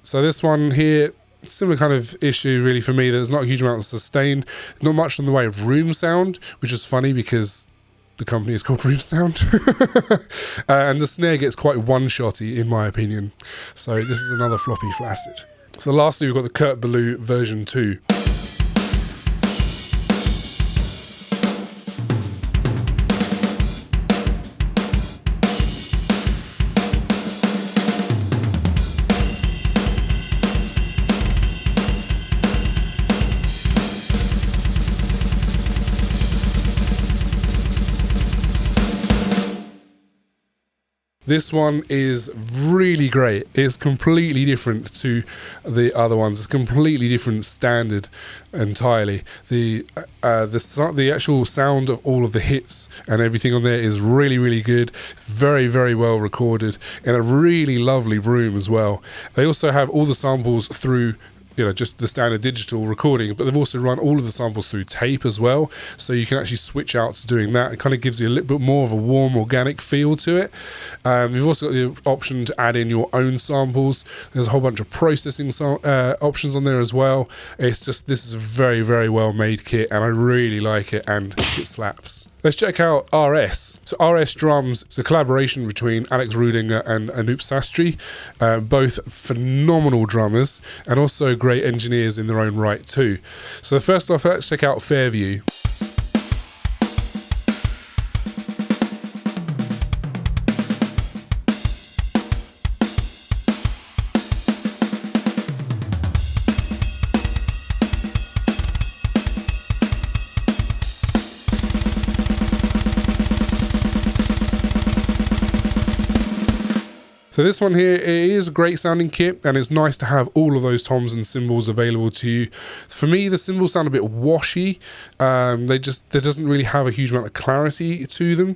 So this one here, similar kind of issue really for me. There's not a huge amount of sustain, not much in the way of room sound, which is funny because the company is called Room Sound. And the snare gets quite one-shotty in my opinion. So this is another floppy flaccid. So lastly, we've got the Hertz Blue version 2. This one is really great. It's completely different to the other ones. It's completely different standard entirely. The actual sound of all of the hits and everything on there is really, really good. It's very, very well recorded in a really lovely room as well. They also have all the samples through just the standard digital recording, but they've also run all of the samples through tape as well, so you can actually switch out to doing that. It kind of gives you a little bit more of a warm, organic feel to it. You've also got the option to add in your own samples. There's a whole bunch of processing options on there as well. This is a very, very well made kit, and I really like it, and it slaps. Let's check out RS. So RS Drums, it's a collaboration between Alex Rudinger and Anup Sastry, both phenomenal drummers and also great engineers in their own right too. So first off, let's check out Fairview. So this one here, it is a great sounding kit, and it's nice to have all of those toms and cymbals available to you. For me, the cymbals sound a bit washy. There doesn't really have a huge amount of clarity to them.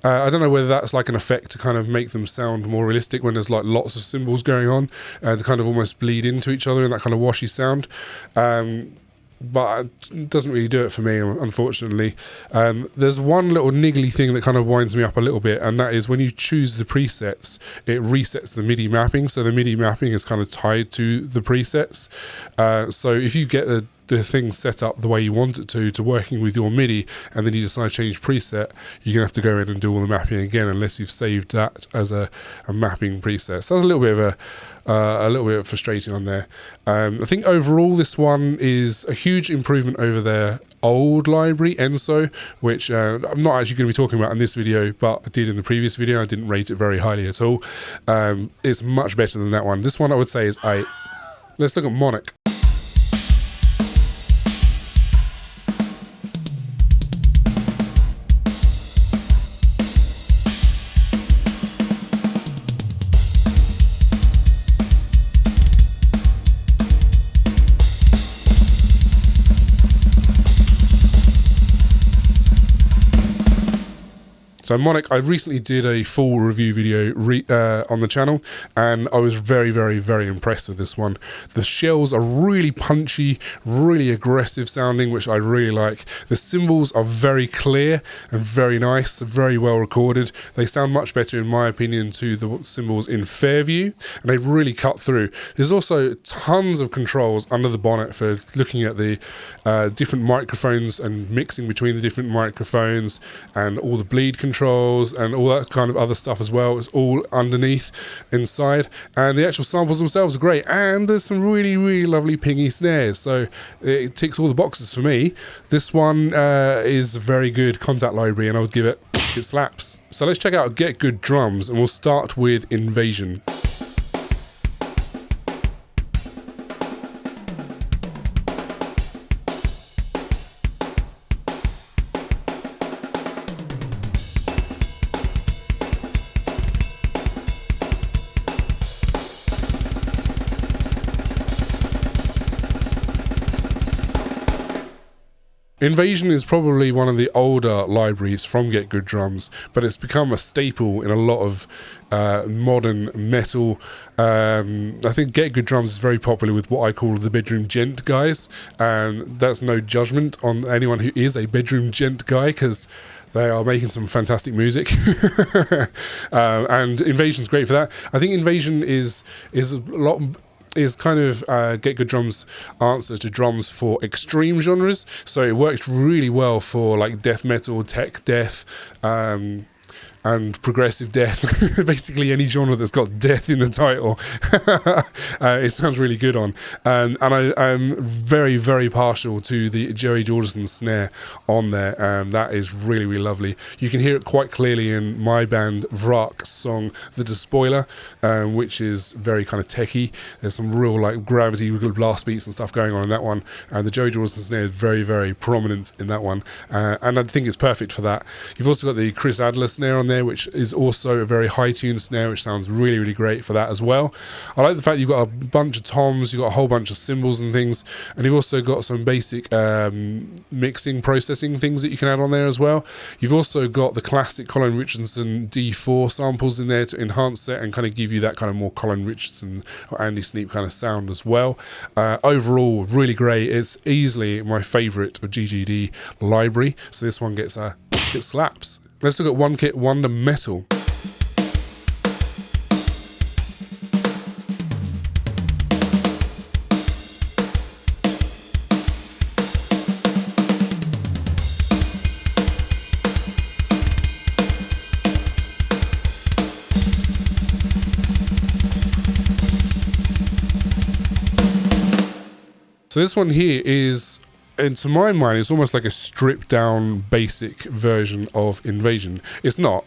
I don't know whether that's like an effect to kind of make them sound more realistic when there's like lots of cymbals going on, to kind of almost bleed into each other in that kind of washy sound. But it doesn't really do it for me, unfortunately. There's one little niggly thing that kind of winds me up a little bit, and that is when you choose the presets, it resets the MIDI mapping, so the MIDI mapping is kind of tied to the presets. So if you get the thing set up the way you want it to working with your MIDI, and then you decide to change preset, you're gonna have to go in and do all the mapping again unless you've saved that as a mapping preset. So that's a little bit frustrating on there. I think overall this one is a huge improvement over their old library, Enso, which I'm not actually going to be talking about in this video, but I did in the previous video. I didn't rate it very highly at all. It's much better than that one. This one I would say is 8. Let's look at Monarch. So Monarch, I recently did a full review video on the channel, and I was very, very, very impressed with this one. The shells are really punchy, really aggressive sounding, which I really like. The cymbals are very clear and very nice, very well recorded. They sound much better, in my opinion, to the cymbals in Fairview, and they really cut through. There's also tons of controls under the bonnet for looking at the different microphones and mixing between the different microphones, and all the bleed controls and all that kind of other stuff as well. It's all underneath inside, and the actual samples themselves are great, and there's some really, really lovely pingy snares, so it ticks all the boxes for me. This one is a very good contact library, and I would give it slaps. So let's check out Get Good Drums, and we'll start with Invasion. Invasion is probably one of the older libraries from Get Good Drums, but it's become a staple in a lot of modern metal. I think Get Good Drums is very popular with what I call the bedroom gent guys, and that's no judgment on anyone who is a bedroom gent guy, because they are making some fantastic music. And Invasion's great for that. I think Invasion is kind of Get Good Drums' answer to drums for extreme genres. So it works really well for like death metal, tech death, and progressive death. Basically any genre that's got death in the title. It sounds really good on. And I'm very, very partial to the Joey Jordison snare on there. That is really, really lovely. You can hear it quite clearly in my band Vrak's song The Despoiler, which is very kind of techy. There's some real like gravity blast beats and stuff going on in that one, and the Joey Jordison snare is very, very prominent in that one, and I think it's perfect for that. You've also got the Chris Adler snare on there, which is also a very high tuned snare, which sounds really, really great for that as well. I like the fact you've got a bunch of toms, you've got a whole bunch of cymbals and things, and you've also got some basic mixing, processing things that you can add on there as well. You've also got the classic Colin Richardson D4 samples in there to enhance it and kind of give you that kind of more Colin Richardson or Andy Sneap kind of sound as well. Overall, really great. It's easily my favourite of GGD library, so this one it slaps. Let's look at One Kit Wonder Metal. So this one here is, and to my mind, it's almost like a stripped down basic version of Invasion. It's not,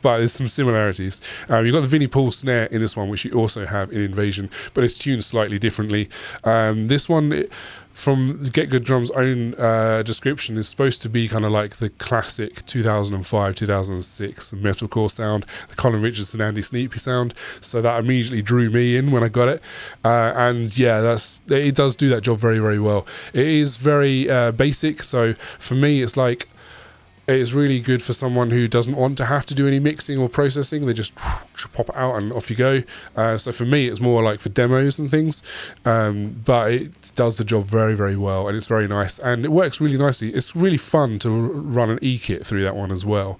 but there's some similarities. You've got the Vinnie Paul snare in this one, which you also have in Invasion, but it's tuned slightly differently. This one, from the Get Good Drums' own description, is supposed to be kind of like the classic 2005, 2006 metalcore sound, the Colin Richardson, Andy Sneapy sound. So that immediately drew me in when I got it. And yeah, it does do that job very, very well. It is very basic. So for me, it's like, it's really good for someone who doesn't want to have to do any mixing or processing. They just pop it out and off you go. So for me, it's more like for demos and things. But it does the job very, very well, and it's very nice. And it works really nicely. It's really fun to run an E-kit through that one as well.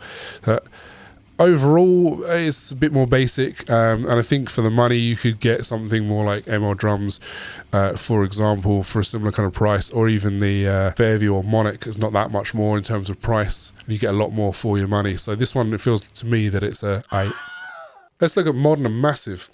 Overall, it's a bit more basic, and I think for the money you could get something more like ML Drums, for example, for a similar kind of price, or even the Fairview or Monarch is not that much more in terms of price, and you get a lot more for your money. So this one, it feels to me that it's a 8. Let's look at Modern Massive.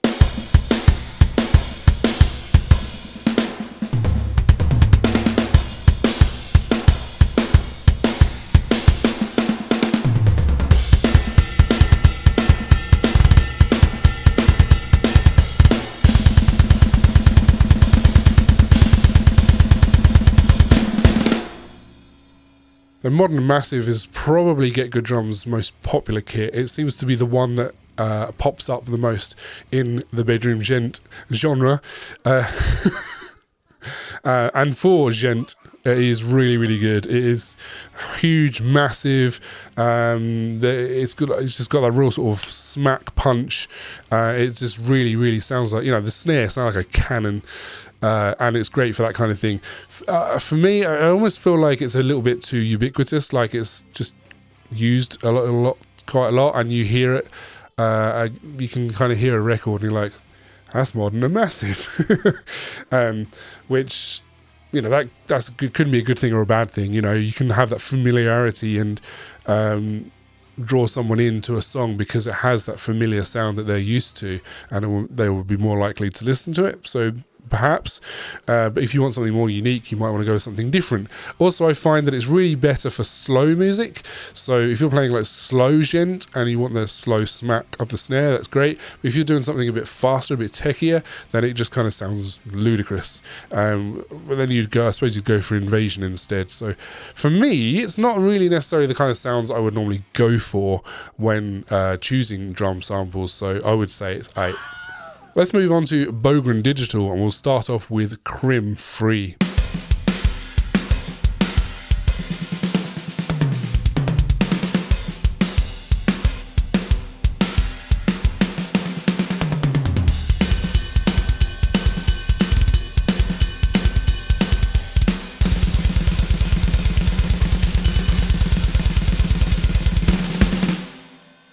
The Modern Massive is probably Get Good Drums' most popular kit. It seems to be the one that pops up the most in the bedroom gent genre. And for gent It is really, really good. It is huge, massive. It's good. It's just got that real sort of smack punch. It just really, really sounds like, the snare sounds like a cannon. And it's great for that kind of thing. For me, I almost feel like it's a little bit too ubiquitous. Like it's just used quite a lot, and you hear it. You can kind of hear a record, and you're like, "That's modern and massive," which. That's couldn't be a good thing or a bad thing. You can have that familiarity and draw someone into a song because it has that familiar sound that they're used to, and they will be more likely to listen to it. So perhaps, but if you want something more unique, you might want to go with something different. Also, I find that it's really better for slow music. So if you're playing like slow djent and you want the slow smack of the snare, that's great. But if you're doing something a bit faster, a bit techier, then it just kind of sounds ludicrous. But then I suppose you'd go for Invasion instead. So for me, it's not really necessarily the kind of sounds I would normally go for when choosing drum samples. So I would say it's 8. Let's move on to Bogren Digital, and we'll start off with Krimh Free.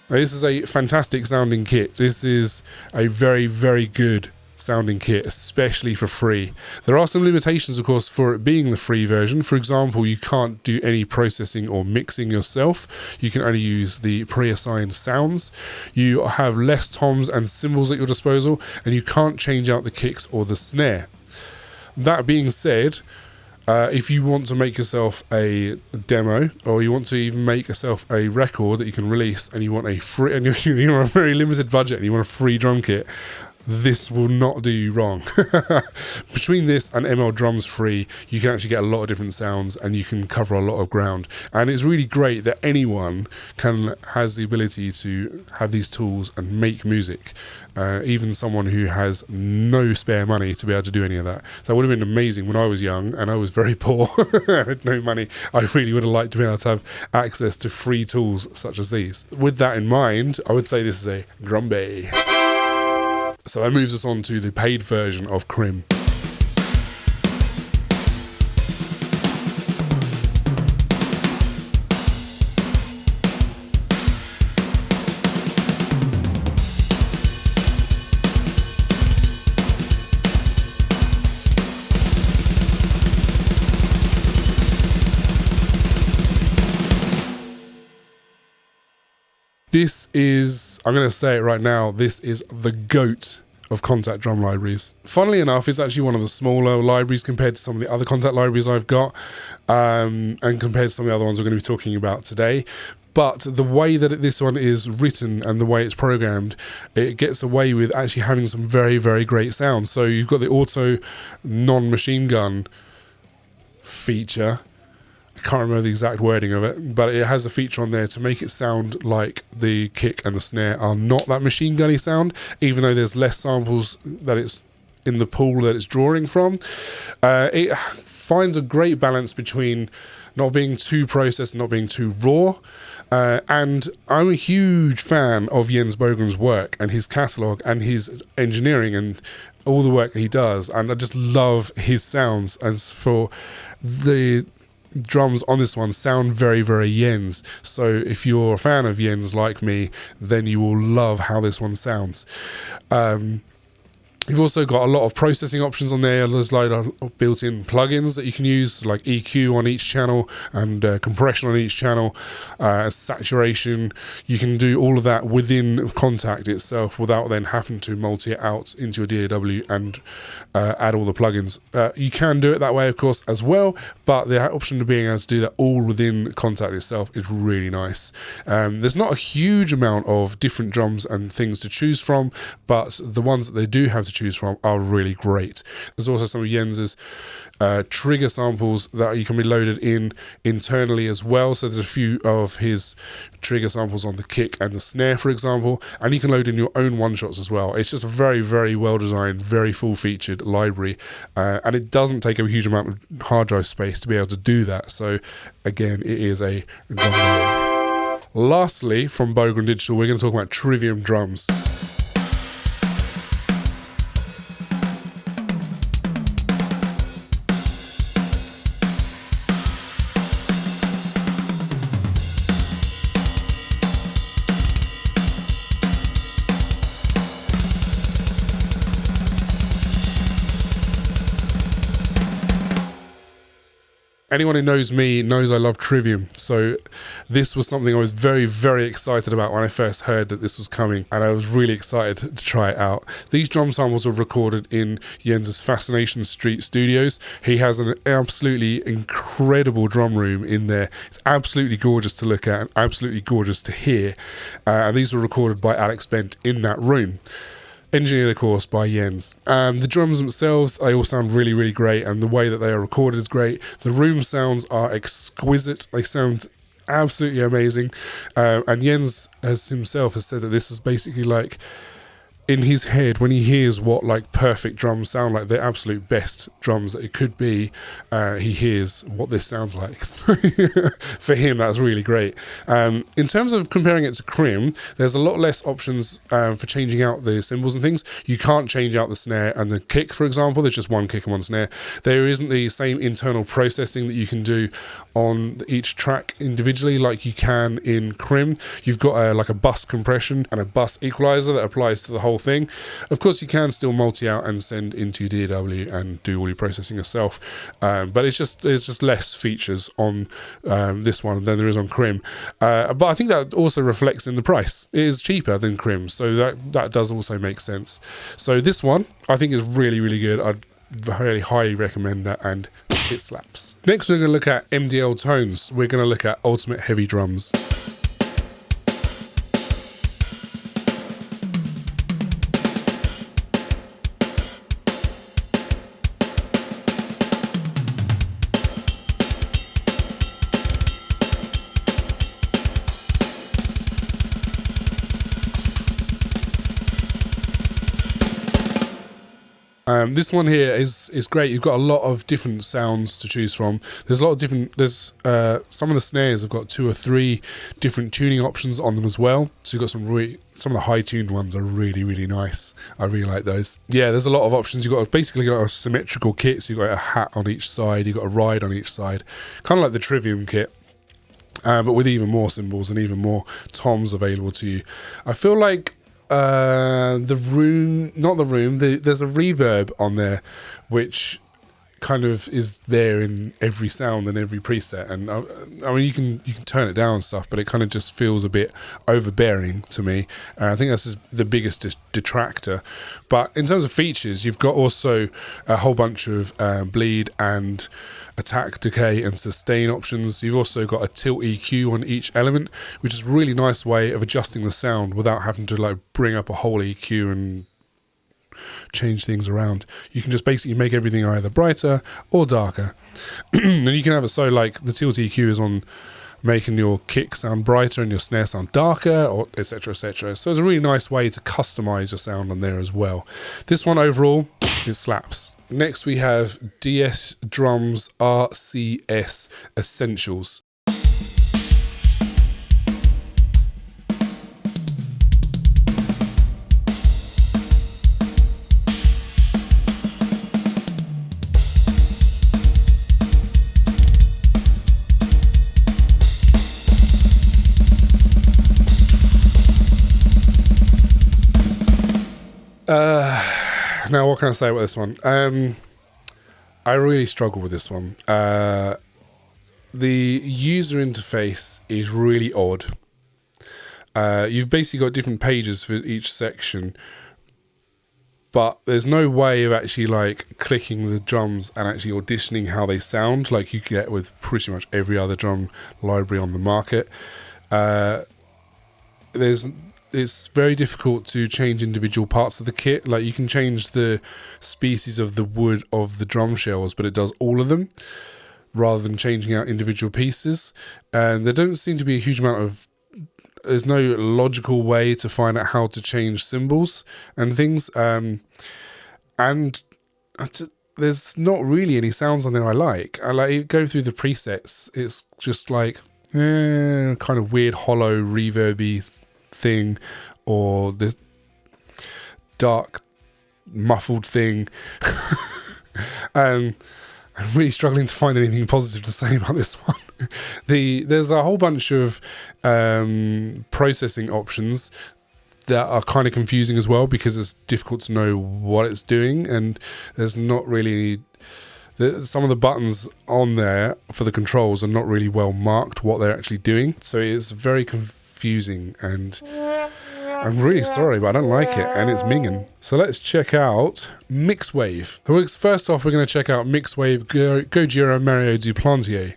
This is a fantastic sounding kit. This is a very, very good sounding kit, especially for free. There are some limitations, of course, for it being the free version. For example, you can't do any processing or mixing yourself. You can only use the pre-assigned sounds. You have less toms and cymbals at your disposal, and you can't change out the kicks or the snare. That being said, if you want to make yourself a demo, or you want to even make yourself a record that you can release, and you want a free, and you're on a very limited budget, and you want a free drum kit, this will not do you wrong. Between this and ML Drums Free, you can actually get a lot of different sounds, and you can cover a lot of ground. And it's really great that anyone has the ability to have these tools and make music. Even someone who has no spare money to be able to do any of that. That would have been amazing when I was young and I was very poor. I had no money. I really would have liked to be able to have access to free tools such as these. With that in mind, I would say this is a drum bay. So that moves us on to the paid version of Krimh. This is, I'm going to say it right now, this is the GOAT of Kontakt drum libraries. Funnily enough, it's actually one of the smaller libraries compared to some of the other Kontakt libraries I've got, and compared to some of the other ones we're going to be talking about today. But the way that this one is written and the way it's programmed, it gets away with actually having some very, very great sounds. So you've got the auto non-machine gun feature. I can't remember the exact wording of it, but it has a feature on there to make it sound like the kick and the snare are not that machine gunny sound, even though there's less samples that it's in the pool that it's drawing from. It finds a great balance between not being too processed and not being too raw. And I'm a huge fan of Jens Bogren's work and his catalogue and his engineering and all the work that he does. And I just love his sounds. As for the drums on this one sound very, very Jens. So if you're a fan of Jens like me, then you will love how this one sounds. You've also got a lot of processing options on there. There's a lot of built-in plugins that you can use, like EQ on each channel and compression on each channel, saturation. You can do all of that within Kontakt itself without then having to multi it out into your DAW and add all the plugins. You can do it that way, of course, as well, but the option of being able to do that all within Kontakt itself is really nice. There's not a huge amount of different drums and things to choose from, but the ones that they do have to choose choose from are really great. There's also some of Jens's trigger samples that you can be loaded in internally as well. So there's a few of his trigger samples on the kick and the snare, for example, and you can load in your own one-shots as well. It's just a very, very well designed, very full-featured library, and it doesn't take a huge amount of hard drive space to be able to do that. So again, it is a drum name. Lastly, from Bogren Digital, we're going to talk about Trivium drums. Anyone who knows me knows I love Trivium, so this was something I was very, very excited about when I first heard that this was coming, and I was really excited to try it out. These drum samples were recorded in Jens's Fascination Street studios. He has an absolutely incredible drum room in there. It's absolutely gorgeous to look at and absolutely gorgeous to hear, and these were recorded by Alex Bent in that room. Engineered, of course, by Jens. The drums themselves, they all sound really, really great, and the way that they are recorded is great. The room sounds are exquisite. They sound absolutely amazing. And Jens himself has said that this is basically like, in his head, when he hears what like perfect drums sound like, the absolute best drums that it could be, he hears what this sounds like. So for him, that's really great. In terms of comparing it to Krimh, there's a lot less options for changing out the cymbals and things. You can't change out the snare and the kick, for example. There's just one kick and one snare. There isn't the same internal processing that you can do on each track individually like you can in Krimh. You've got like a bus compression and a bus equalizer that applies to the whole thing. Of course, you can still multi-out and send into DAW and do all your processing yourself, but there's just less features on this one than there is on Krimh. But I think that also reflects in the price. It is cheaper than Krimh, so that does also make sense. So this one I think is really, really good. I'd very highly recommend that, and it slaps. Next, we're going to look at MDL tones. We're going to look at Ultimate Heavy Drums. This one here is great. You've got a lot of different sounds to choose from. There's a lot of different, some of the snares have got 2 or 3 different tuning options on them as well. So you've got some of the high tuned ones are really, really nice. I really like those. Yeah, there's a lot of options. You've got basically got a symmetrical kit. So you've got a hat on each side. You've got a ride on each side. Kind of like the Trivium kit. But with even more cymbals and even more toms available to you. I feel like there's a reverb on there which kind of is there in every sound and every preset, and I mean you can turn it down and stuff, but it kind of just feels a bit overbearing to me. I think that's the biggest detractor. But in terms of features, you've got also a whole bunch of bleed and attack, decay and sustain options. You've also got a tilt EQ on each element, which is a really nice way of adjusting the sound without having to like bring up a whole EQ and change things around. You can just basically make everything either brighter or darker. And you can have it so like the tilt EQ is on making your kick sound brighter and your snare sound darker, or etc, etc. So it's a really nice way to customize your sound on there as well. This one overall, it slaps. Next we have Drums RCS Essentials. Now, what can I say about this one? I really struggle with this one. The user interface is really odd. You've basically got different pages for each section, but there's no way of actually like clicking the drums and actually auditioning how they sound like you get with pretty much every other drum library on the market. There's it's very difficult to change individual parts of the kit. Like, you can change the species of the wood of the drum shells, but it does all of them rather than changing out individual pieces. And there don't seem to be a huge amount of, there's no logical way to find out how to change cymbals and things. There's not really any sounds on there I like. I like go through the presets. It's just like kind of weird hollow reverby thing, or this dark muffled thing. I'm really struggling to find anything positive to say about this one. There's a whole bunch of processing options that are kind of confusing as well, because it's difficult to know what it's doing, and there's not really some of the buttons on there for the controls are not really well marked what they're actually doing, so it's very confusing, and I'm really sorry, but I don't like it, and it's minging. So let's check out Mixwave. First off, we're going to check out Mixwave Gojira Mario Duplantier.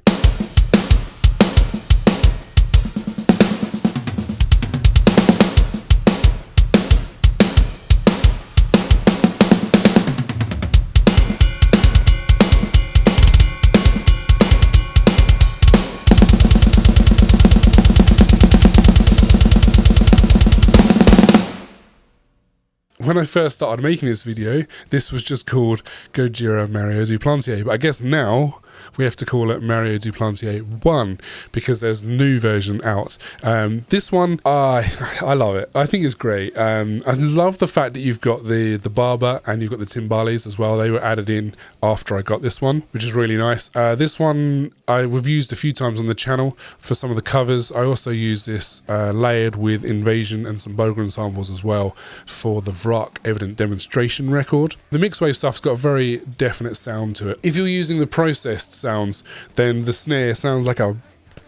When I first started making this video, this was just called Gojira Mario Duplantier, but I guess now we have to call it Mario Duplantier 1 because there's a new version out. This one, I love it. I think it's great. I love the fact that you've got the barber and you've got the timbales as well. They were added in after I got this one, which is really nice. This one we've used a few times on the channel for some of the covers. I also use this layered with Invasion and some Bogren samples as well for the Vrock Evident Demonstration record. The Mixwave stuff's got a very definite sound to it. If you're using the processed sounds, then the snare sounds like a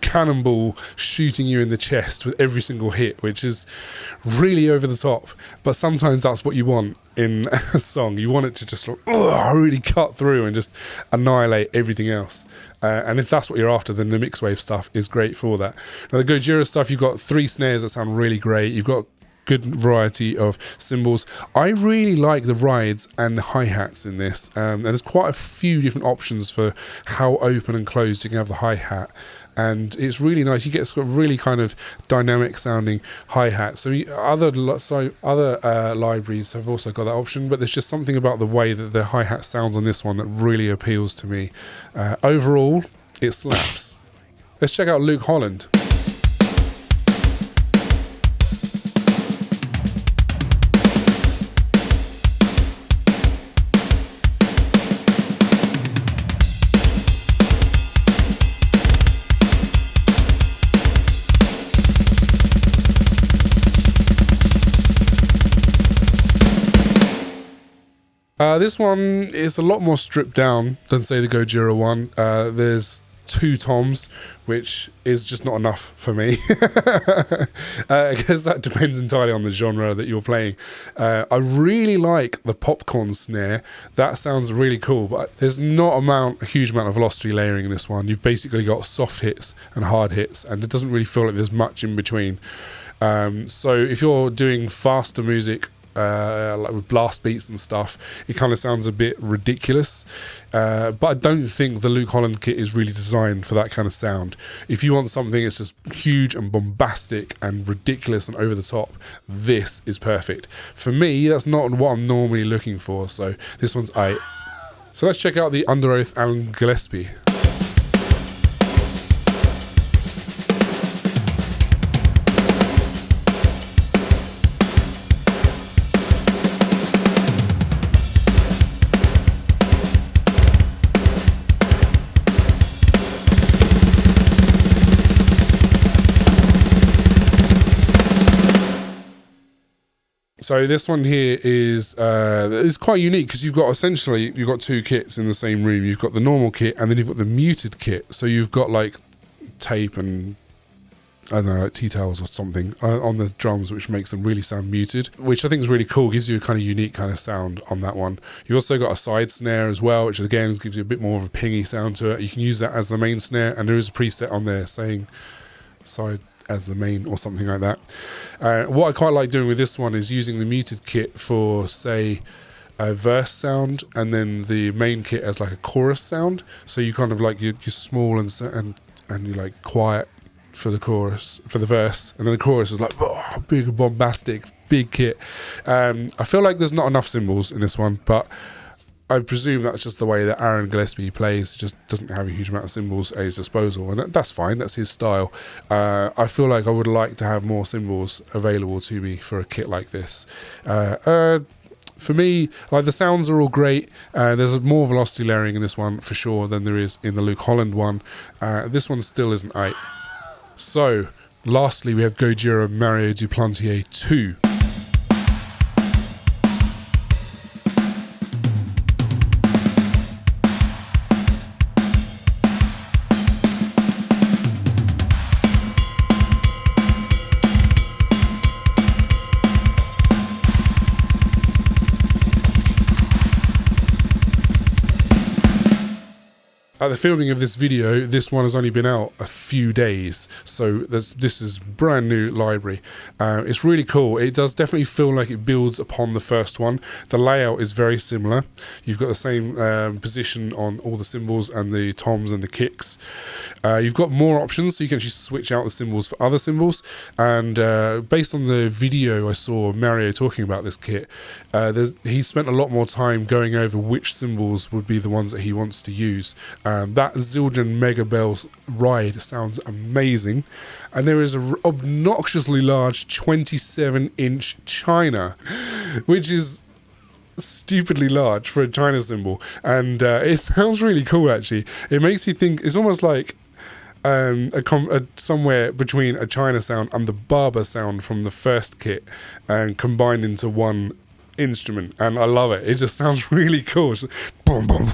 cannonball shooting you in the chest with every single hit, which is really over the top, but sometimes that's what you want in a song. You want it to just really cut through and just annihilate everything else, and if that's what you're after, then the Mixwave stuff is great for that. Now the Gojira stuff, you've got 3 snares that sound really great. You've got good variety of cymbals. I really like the rides and the hi-hats in this, and there's quite a few different options for how open and closed you can have the hi-hat, and it's really nice. You get sort of really kind of dynamic sounding hi-hat. So other libraries have also got that option, but there's just something about the way that the hi-hat sounds on this one that really appeals to me. Overall, it slaps. Let's check out Luke Holland. This one is a lot more stripped down than, say, the Gojira one. There's 2 toms, which is just not enough for me. I guess that depends entirely on the genre that you're playing. I really like the popcorn snare. That sounds really cool, but there's not a huge amount of velocity layering in this one. You've basically got soft hits and hard hits, and it doesn't really feel like there's much in between. So if you're doing faster music, like with blast beats and stuff, it kind of sounds a bit ridiculous, but I don't think the Luke Holland kit is really designed for that kind of sound. If you want something that's just huge and bombastic and ridiculous and over the top, this is perfect. For me, that's not what I'm normally looking for, so this one's 8. So let's check out the Under Oath Alan Gillespie. So this one here is quite unique because you've got 2 kits in the same room. You've got the normal kit and then you've got the muted kit. So you've got like tape and I don't know, like tea towels or something on the drums, which makes them really sound muted, which I think is really cool. Gives you a kind of unique kind of sound on that one. You also got a side snare as well, which again gives you a bit more of a pingy sound to it. You can use that as the main snare, and there is a preset on there saying side as the main or something like that. What I quite like doing with this one is using the muted kit for, say, a verse sound, and then the main kit as like a chorus sound. So you kind of like you're small and you're like quiet for the chorus, for the verse, and then the chorus is like big bombastic big kit. I feel like there's not enough cymbals in this one, but I presume that's just the way that Aaron Gillespie plays. He just doesn't have a huge amount of cymbals at his disposal, and that's fine, that's his style. I feel like I would like to have more cymbals available to me for a kit like this. For me, like, the sounds are all great. There's more velocity layering in this one for sure than there is in the Luke Holland one. This one still isn't 8. So, lastly, we have Gojira Mario Duplantier 2. At the filming of this video, this one has only been out a few days, so this is brand new library. It's really cool. It does definitely feel like it builds upon the first one. The layout is very similar. You've got the same position on all the cymbals and the toms and the kicks. You've got more options, so you can actually switch out the cymbals for other cymbals. And based on the video I saw Mario talking about this kit, he spent a lot more time going over which cymbals would be the ones that he wants to use. That Zildjian Mega Bell ride sounds amazing, and there is an obnoxiously large 27-inch China, which is stupidly large for a China cymbal, and it sounds really cool actually. It makes me think it's almost like somewhere between a China sound and the Barber sound from the first kit, and combined into one instrument, and I love it. It just sounds really cool. It's boom, boom.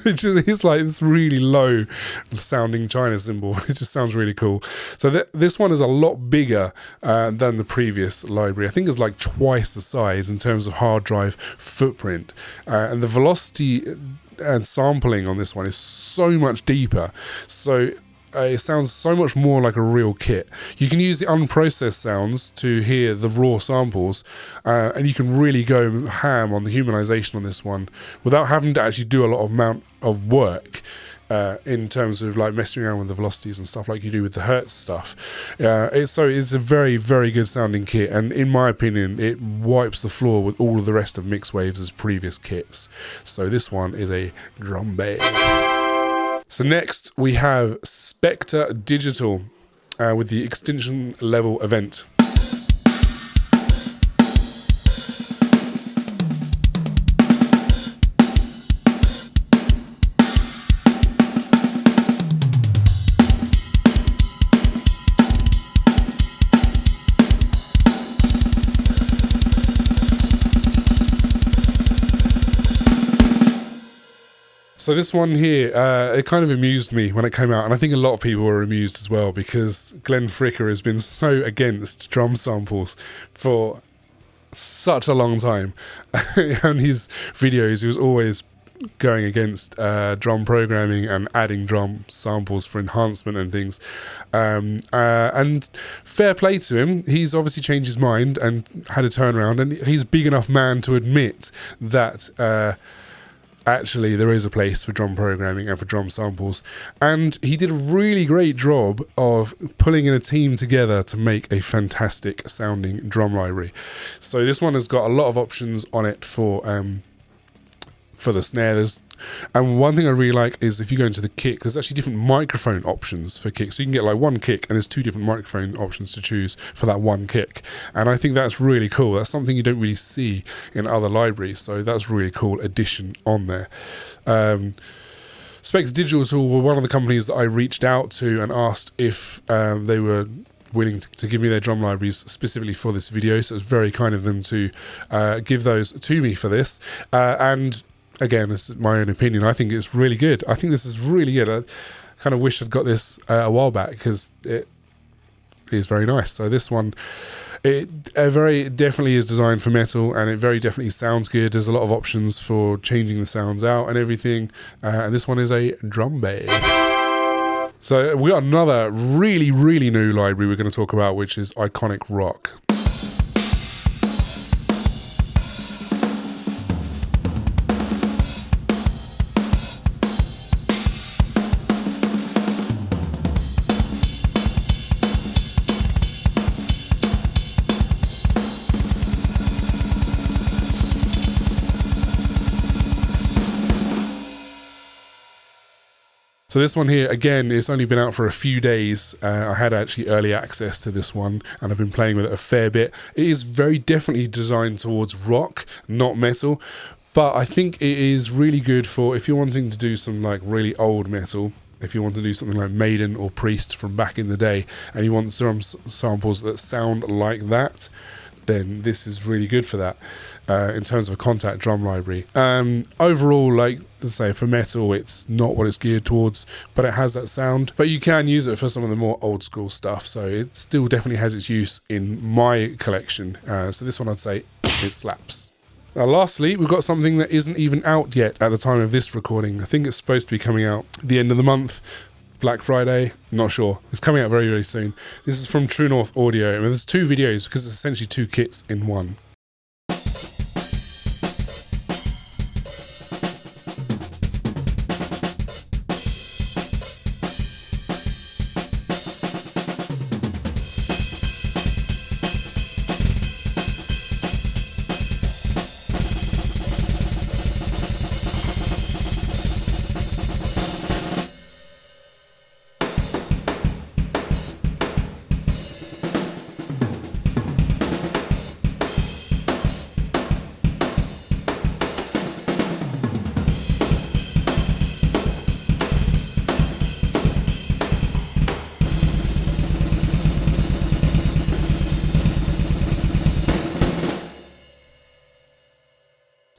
It's like this really low sounding China cymbal. It just sounds really cool. So this one is a lot bigger than the previous library. I think it's like twice the size in terms of hard drive footprint, and the velocity and sampling on this one is so much deeper. So it sounds so much more like a real kit. You can use the unprocessed sounds to hear the raw samples, and you can really go ham on the humanization on this one without having to actually do a lot of work in terms of like messing around with the velocities and stuff like you do with the Hertz stuff. It's a very, very good sounding kit, and in my opinion it wipes the floor with all of the rest of Mixwaves' previous kits. So this one is a drum bass. So next we have Spectre Digital with the Extinction level event. So this one here, it kind of amused me when it came out, and I think a lot of people were amused as well, because Glenn Fricker has been so against drum samples for such a long time. On his videos, he was always going against drum programming and adding drum samples for enhancement and things. And fair play to him, he's obviously changed his mind and had a turnaround, and he's a big enough man to admit that actually there is a place for drum programming and for drum samples, and he did a really great job of pulling in a team together to make a fantastic sounding drum library. So this one has got a lot of options on it for the snare. And one thing I really like is if you go into the kick, there's actually different microphone options for kick. So you can get like one kick and there's 2 different microphone options to choose for that one kick. And I think that's really cool. That's something you don't really see in other libraries. So that's a really cool addition on there. Spectre Digital were one of the companies that I reached out to and asked if they were willing to give me their drum libraries specifically for this video. So it's very kind of them to give those to me for this. And again, this is my own opinion. I think it's really good. I think this is really good. I kind of wish I'd got this a while back, because it is very nice. So this one, it very definitely is designed for metal, and it very definitely sounds good. There's a lot of options for changing the sounds out and everything. And this one is a drum bass. So we got another really, really new library we're going to talk about, which is Iconic Rock. So this one here, again, it's only been out for a few days. I had actually early access to this one, and I've been playing with it a fair bit. It is very definitely designed towards rock, not metal, but I think it is really good for if you're wanting to do some like really old metal. If you want to do something like Maiden or Priest from back in the day, and you want drum samples that sound like that, then this is really good for that in terms of a contact drum library. Overall, like I say, for metal, it's not what it's geared towards, but it has that sound. But you can use it for some of the more old school stuff, so it still definitely has its use in my collection. So this one, I'd say it slaps. Now, lastly, we've got something that isn't even out yet at the time of this recording. I think it's supposed to be coming out at the end of the month. Black Friday, not sure. It's coming out very, very soon. This is from True North Audio. And there's two videos because it's essentially two kits in one.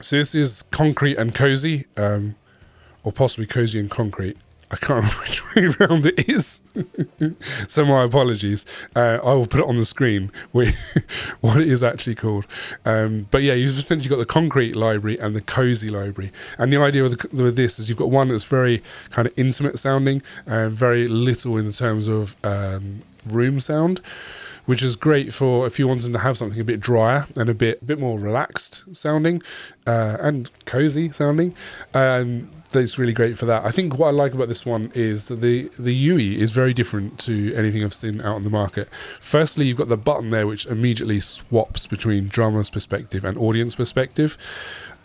So this is Concrete and Cozy, or possibly Cozy and Concrete. I can't remember which way around it is. So my apologies. I will put it on the screen what it is actually called. But yeah, you've essentially got the Concrete library and the Cozy library. And the idea with this is you've got one that's very kind of intimate sounding and very little in terms of room sound, which is great for if you wanted to have something a bit drier and a bit more relaxed sounding and cozy sounding. That's really great for that. I think what I like about this one is that the UE is very different to anything I've seen out on the market. Firstly, you've got the button there which immediately swaps between drummer's perspective and audience perspective.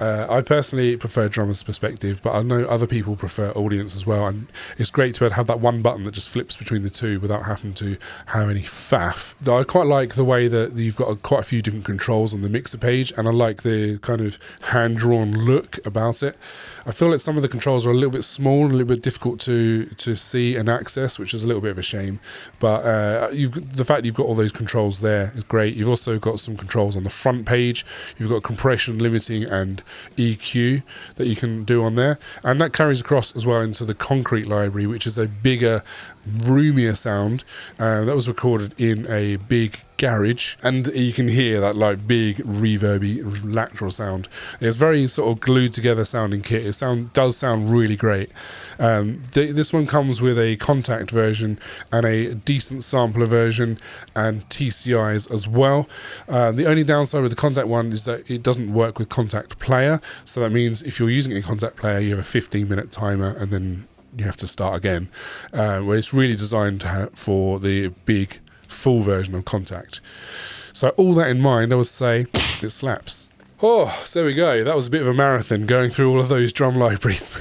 I personally prefer drummer's perspective, but I know other people prefer audience as well, and it's great to have that one button that just flips between the two without having to have any faff. I quite like the way that you've got quite a few different controls on the mixer page, and I like the kind of hand-drawn look about it. I feel like some of the controls are a little bit small, a little bit difficult to see and access, which is a little bit of a shame. But the fact you've got all those controls there is great. You've also got some controls on the front page. You've got compression, limiting, and EQ that you can do on there. And that carries across as well into the Concrete library, which is a bigger, roomier sound that was recorded in a big garage, and you can hear that like big reverby lateral sound. It's very sort of glued together sounding kit. It does sound really great. This one comes with a contact version and a decent sampler version and TCIs as well. The only downside with the contact one is that it doesn't work with contact player, so that means if you're using a contact player you have a 15-minute timer and then you have to start again, where it's really designed for the big full version of contact. So all that in mind, I would say it slaps. Oh, so there we go. That was a bit of a marathon going through all of those drum libraries.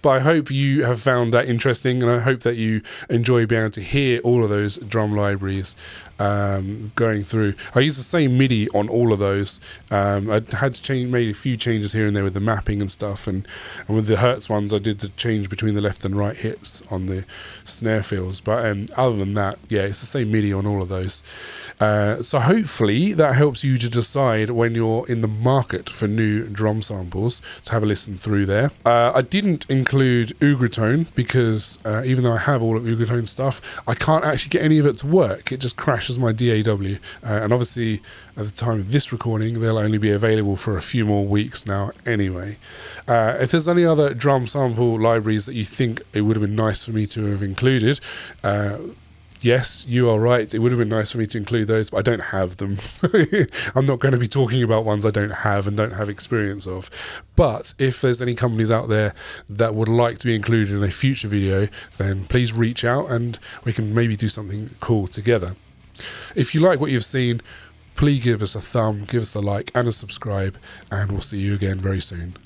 But I hope you have found that interesting, and I hope that you enjoy being able to hear all of those drum libraries going through. I use the same MIDI on all of those. I had to made a few changes here and there with the mapping and stuff, and with the Hertz ones I did the change between the left and right hits on the snare fills, but other than that, yeah, it's the same MIDI on all of those. So hopefully that helps you to decide when you're in the market for new drum samples to have a listen through there. I didn't include Ugratone because even though I have all of Ugratone stuff, I can't actually get any of it to work. It just crashes my DAW. And obviously, at the time of this recording, they'll only be available for a few more weeks now anyway. If there's any other drum sample libraries that you think it would have been nice for me to have included, yes, you are right. It would have been nice for me to include those, but I don't have them. So I'm not going to be talking about ones I don't have and don't have experience of. But if there's any companies out there that would like to be included in a future video, then please reach out and we can maybe do something cool together. If you like what you've seen, please give us a thumb, give us a like and a subscribe, and we'll see you again very soon.